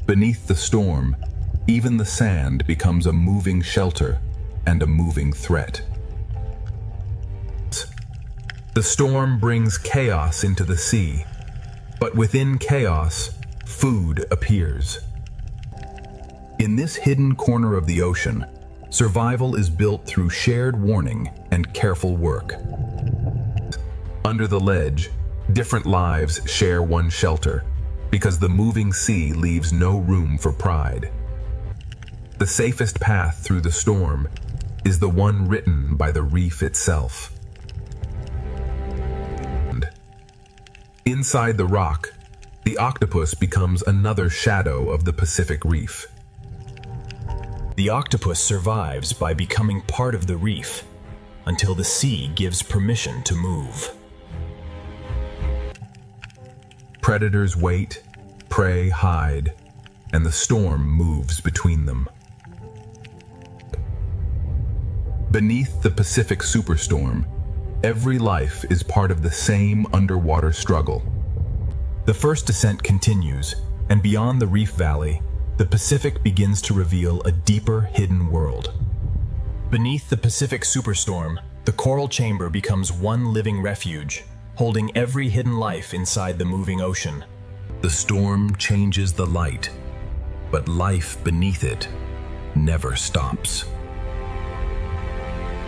Beneath the storm, even the sand becomes a moving shelter and a moving threat. The storm brings chaos into the sea, but within chaos, food appears. In this hidden corner of the ocean, survival is built through shared warning and careful work. Under the ledge, different lives share one shelter, because the moving sea leaves no room for pride. The safest path through the storm is the one written by the reef itself. Inside the rock, the octopus becomes another shadow of the Pacific Reef. The octopus survives by becoming part of the reef until the sea gives permission to move. Predators wait, prey hide, and the storm moves between them. Beneath the Pacific Superstorm, every life is part of the same underwater struggle. The first descent continues, and beyond the reef valley, the Pacific begins to reveal a deeper hidden world. Beneath the Pacific Superstorm, the coral chamber becomes one living refuge, holding every hidden life inside the moving ocean. The storm changes the light, but life beneath it never stops.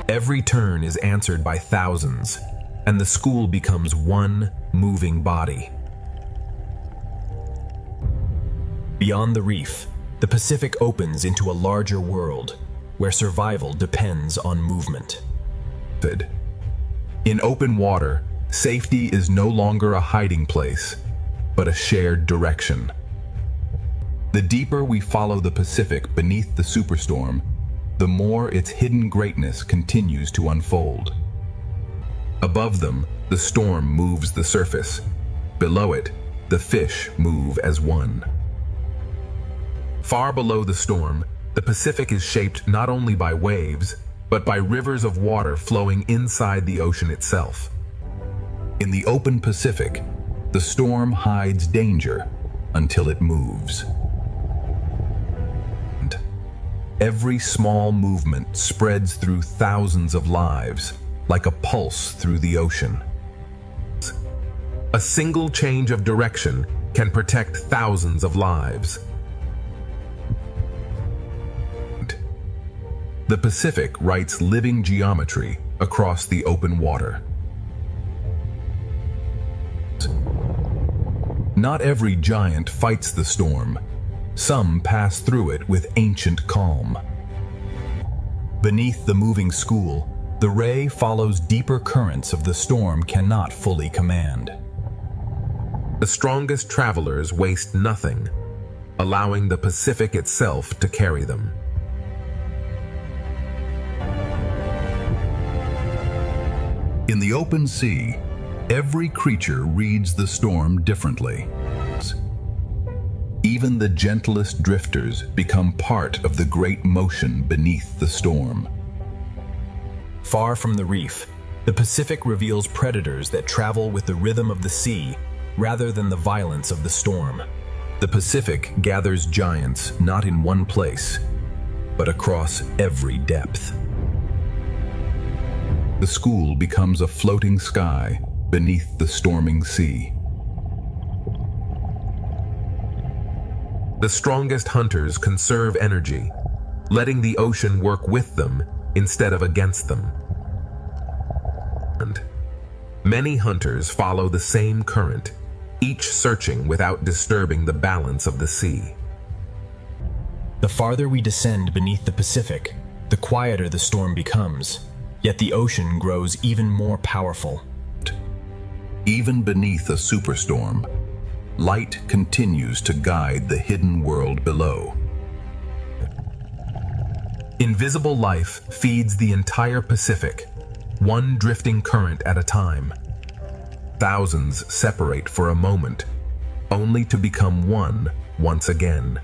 Every turn is answered by thousands, and the school becomes one moving body. Beyond the reef, the Pacific opens into a larger world, where survival depends on movement. In open water, safety is no longer a hiding place, but a shared direction. The deeper we follow the Pacific beneath the superstorm, the more its hidden greatness continues to unfold. Above them, the storm moves the surface. Below it, the fish move as one. Far below the storm, the Pacific is shaped not only by waves, but by rivers of water flowing inside the ocean itself. In the open Pacific, the storm hides danger until it moves. Every small movement spreads through thousands of lives, like a pulse through the ocean. A single change of direction can protect thousands of lives. The Pacific writes living geometry across the open water. Not every giant fights the storm. Some pass through it with ancient calm. Beneath the moving school, the ray follows deeper currents of the storm cannot fully command. The strongest travelers waste nothing, allowing the Pacific itself to carry them. In the open sea, every creature reads the storm differently. Even the gentlest drifters become part of the great motion beneath the storm. Far from the reef, the Pacific reveals predators that travel with the rhythm of the sea rather than the violence of the storm. The Pacific gathers giants not in one place, but across every depth. The school becomes a floating sky beneath the storming sea. The strongest hunters conserve energy, letting the ocean work with them instead of against them. And many hunters follow the same current, each searching without disturbing the balance of the sea. The farther we descend beneath the Pacific, the quieter the storm becomes, yet the ocean grows even more powerful. Even beneath a superstorm, light continues to guide the hidden world below. Invisible life feeds the entire Pacific, one drifting current at a time. Thousands separate for a moment, only to become one once again.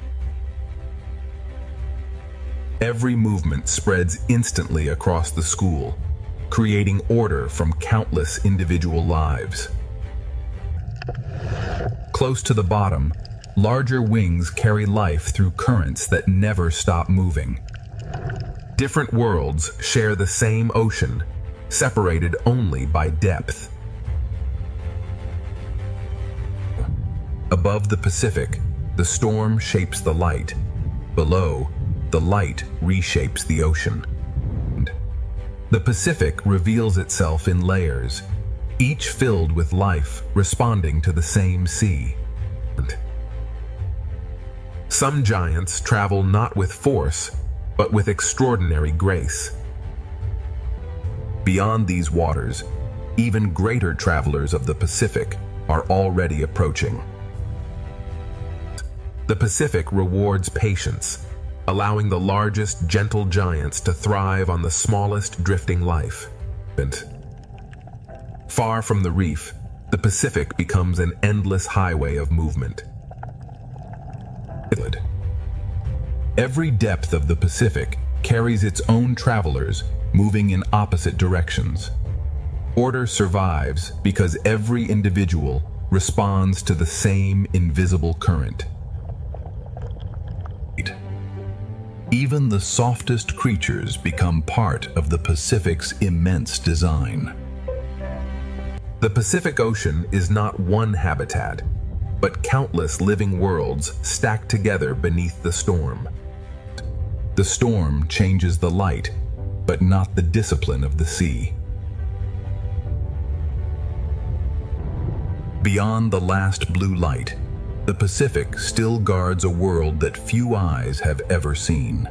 Every movement spreads instantly across the school, creating order from countless individual lives. Close to the bottom, larger wings carry life through currents that never stop moving. Different worlds share the same ocean, separated only by depth. Above the Pacific, the storm shapes the light. Below, the light reshapes the ocean. The Pacific reveals itself in layers, each filled with life responding to the same sea. Some giants travel not with force, but with extraordinary grace. Beyond these waters, even greater travelers of the Pacific are already approaching. The Pacific rewards patience, allowing the largest gentle giants to thrive on the smallest drifting life. Far from the reef, the Pacific becomes an endless highway of movement. Every depth of the Pacific carries its own travelers moving in opposite directions. Order survives because every individual responds to the same invisible current. Even the softest creatures become part of the Pacific's immense design. The Pacific Ocean is not one habitat, but countless living worlds stacked together beneath the storm. The storm changes the light, but not the discipline of the sea. Beyond the last blue light, the Pacific still guards a world that few eyes have ever seen.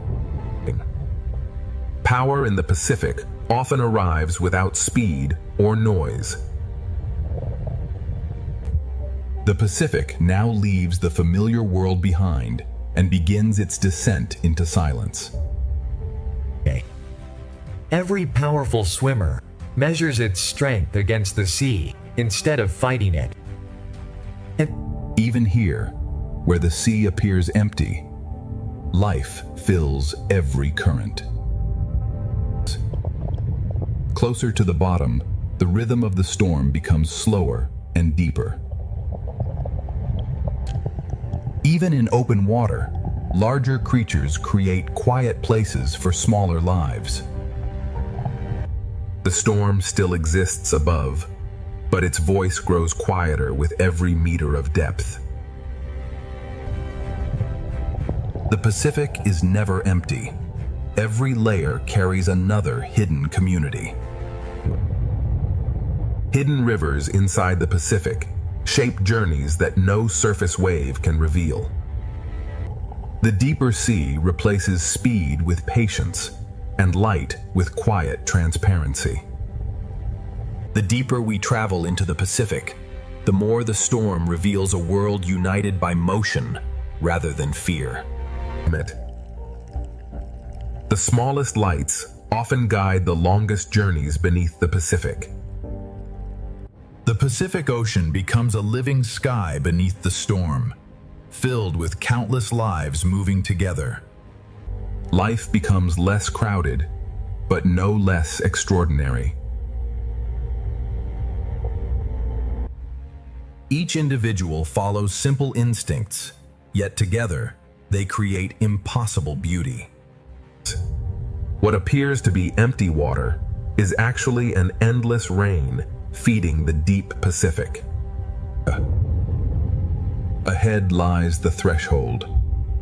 Power in the Pacific often arrives without speed or noise. The Pacific now leaves the familiar world behind and begins its descent into silence. Every powerful swimmer measures its strength against the sea instead of fighting it. Even here, where the sea appears empty, life fills every current. Closer to the bottom, the rhythm of the storm becomes slower and deeper. Even in open water, larger creatures create quiet places for smaller lives. The storm still exists above, but its voice grows quieter with every meter of depth. The Pacific is never empty. Every layer carries another hidden community. Hidden rivers inside the Pacific shape journeys that no surface wave can reveal. The deeper sea replaces speed with patience and light with quiet transparency. The deeper we travel into the Pacific, the more the storm reveals a world united by motion rather than fear. The smallest lights often guide the longest journeys beneath the Pacific. The Pacific Ocean becomes a living sky beneath the storm, filled with countless lives moving together. Life becomes less crowded, but no less extraordinary. Each individual follows simple instincts, yet together they create impossible beauty. What appears to be empty water is actually an endless rain feeding the deep Pacific. Ahead lies the threshold,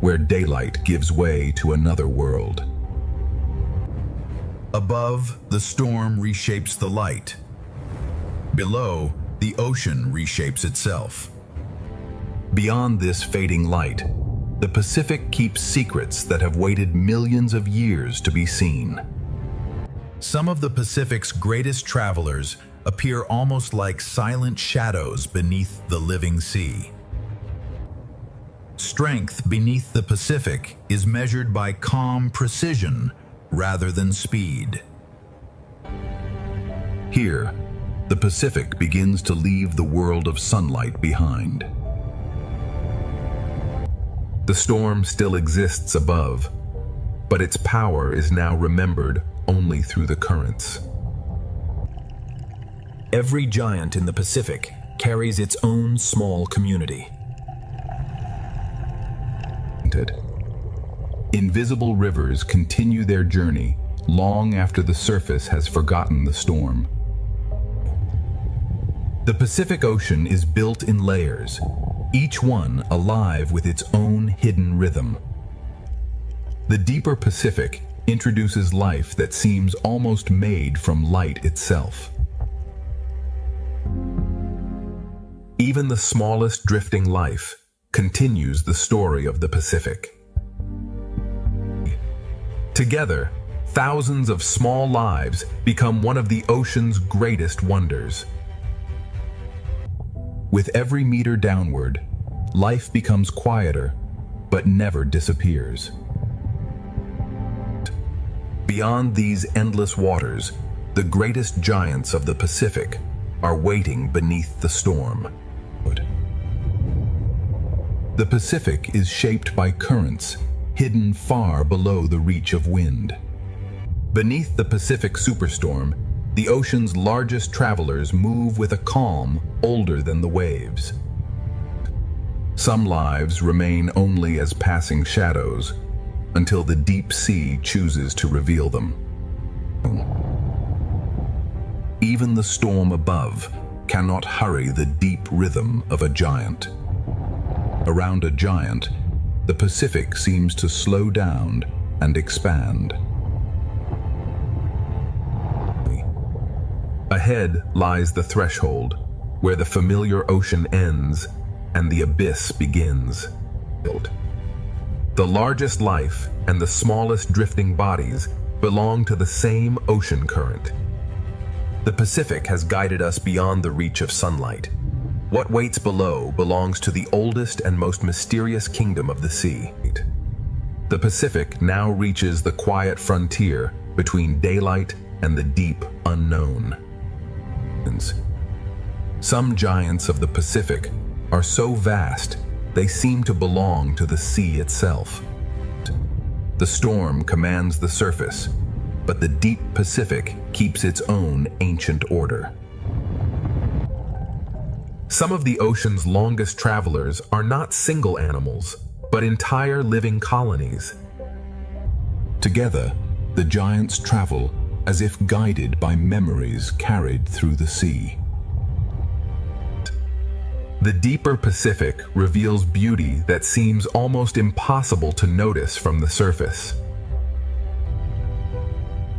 where daylight gives way to another world. Above, the storm reshapes the light. Below, the ocean reshapes itself. Beyond this fading light, the Pacific keeps secrets that have waited millions of years to be seen. Some of the Pacific's greatest travelers appear almost like silent shadows beneath the living sea. Strength beneath the Pacific is measured by calm precision rather than speed. Here, the Pacific begins to leave the world of sunlight behind. The storm still exists above, but its power is now remembered only through the currents. Every giant in the Pacific carries its own small community. Invisible rivers continue their journey long after the surface has forgotten the storm. The Pacific Ocean is built in layers, each one alive with its own hidden rhythm. The deeper Pacific introduces life that seems almost made from light itself. Even the smallest drifting life continues the story of the Pacific. Together, thousands of small lives become one of the ocean's greatest wonders. With every meter downward, life becomes quieter, but never disappears. Beyond these endless waters, the greatest giants of the Pacific are waiting beneath the storm. The Pacific is shaped by currents hidden far below the reach of wind. Beneath the Pacific superstorm, the ocean's largest travelers move with a calm older than the waves. Some lives remain only as passing shadows until the deep sea chooses to reveal them. Even the storm above cannot hurry the deep rhythm of a giant. Around a giant, the Pacific seems to slow down and expand. Ahead lies the threshold, where the familiar ocean ends and the abyss begins. The largest life and the smallest drifting bodies belong to the same ocean current. The Pacific has guided us beyond the reach of sunlight. What waits below belongs to the oldest and most mysterious kingdom of the sea. The Pacific now reaches the quiet frontier between daylight and the deep unknown. Some giants of the Pacific are so vast they seem to belong to the sea itself. The storm commands the surface, but the deep Pacific keeps its own ancient order. Some of the ocean's longest travelers are not single animals, but entire living colonies. Together, the giants travel as if guided by memories carried through the sea. The deeper Pacific reveals beauty that seems almost impossible to notice from the surface.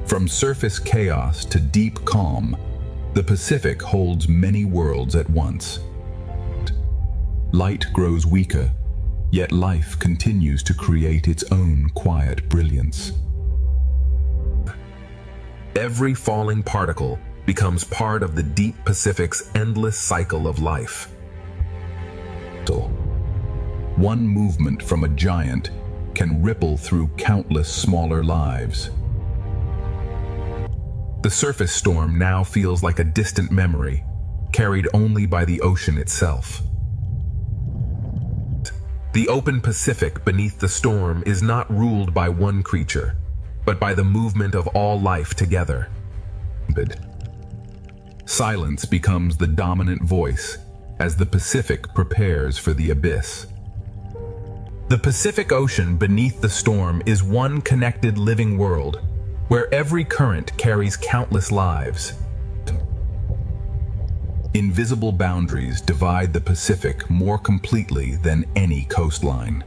From surface chaos to deep calm, the Pacific holds many worlds at once. Light grows weaker, yet life continues to create its own quiet brilliance. Every falling particle becomes part of the deep Pacific's endless cycle of life. One movement from a giant can ripple through countless smaller lives. The surface storm now feels like a distant memory, carried only by the ocean itself. The open Pacific beneath the storm is not ruled by one creature, but by the movement of all life together. Silence becomes the dominant voice as the Pacific prepares for the abyss. The Pacific Ocean beneath the storm is one connected living world, where every current carries countless lives. Invisible boundaries divide the Pacific more completely than any coastline.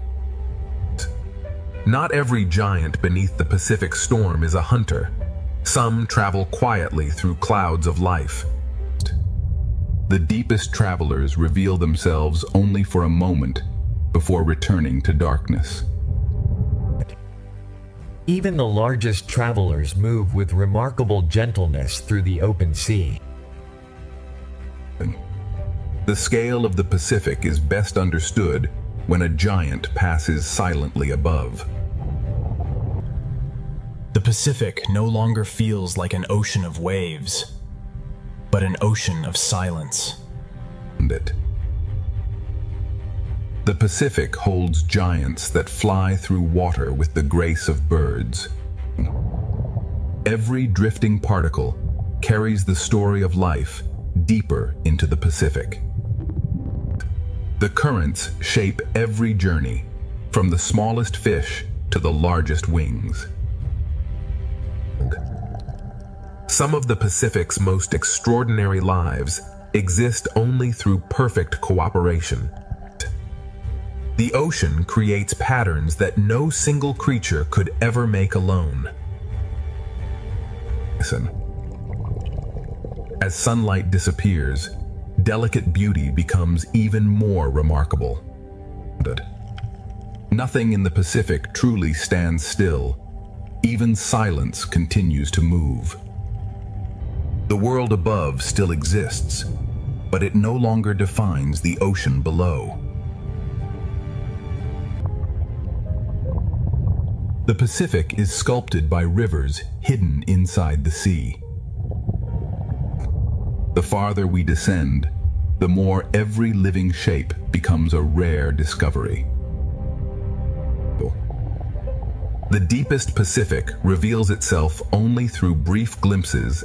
Not every giant beneath the Pacific storm is a hunter. Some travel quietly through clouds of life. The deepest travelers reveal themselves only for a moment before returning to darkness. Even the largest travelers move with remarkable gentleness through the open sea. The scale of the Pacific is best understood when a giant passes silently above. The Pacific no longer feels like an ocean of waves, but an ocean of silence. The Pacific holds giants that fly through water with the grace of birds. Every drifting particle carries the story of life deeper into the Pacific. The currents shape every journey, from the smallest fish to the largest wings. Some of the Pacific's most extraordinary lives exist only through perfect cooperation. The ocean creates patterns that no single creature could ever make alone. Listen. As sunlight disappears, delicate beauty becomes even more remarkable. Nothing in the Pacific truly stands still. Even silence continues to move. The world above still exists, but it no longer defines the ocean below. The Pacific is sculpted by rivers hidden inside the sea. The farther we descend, the more every living shape becomes a rare discovery. The deepest Pacific reveals itself only through brief glimpses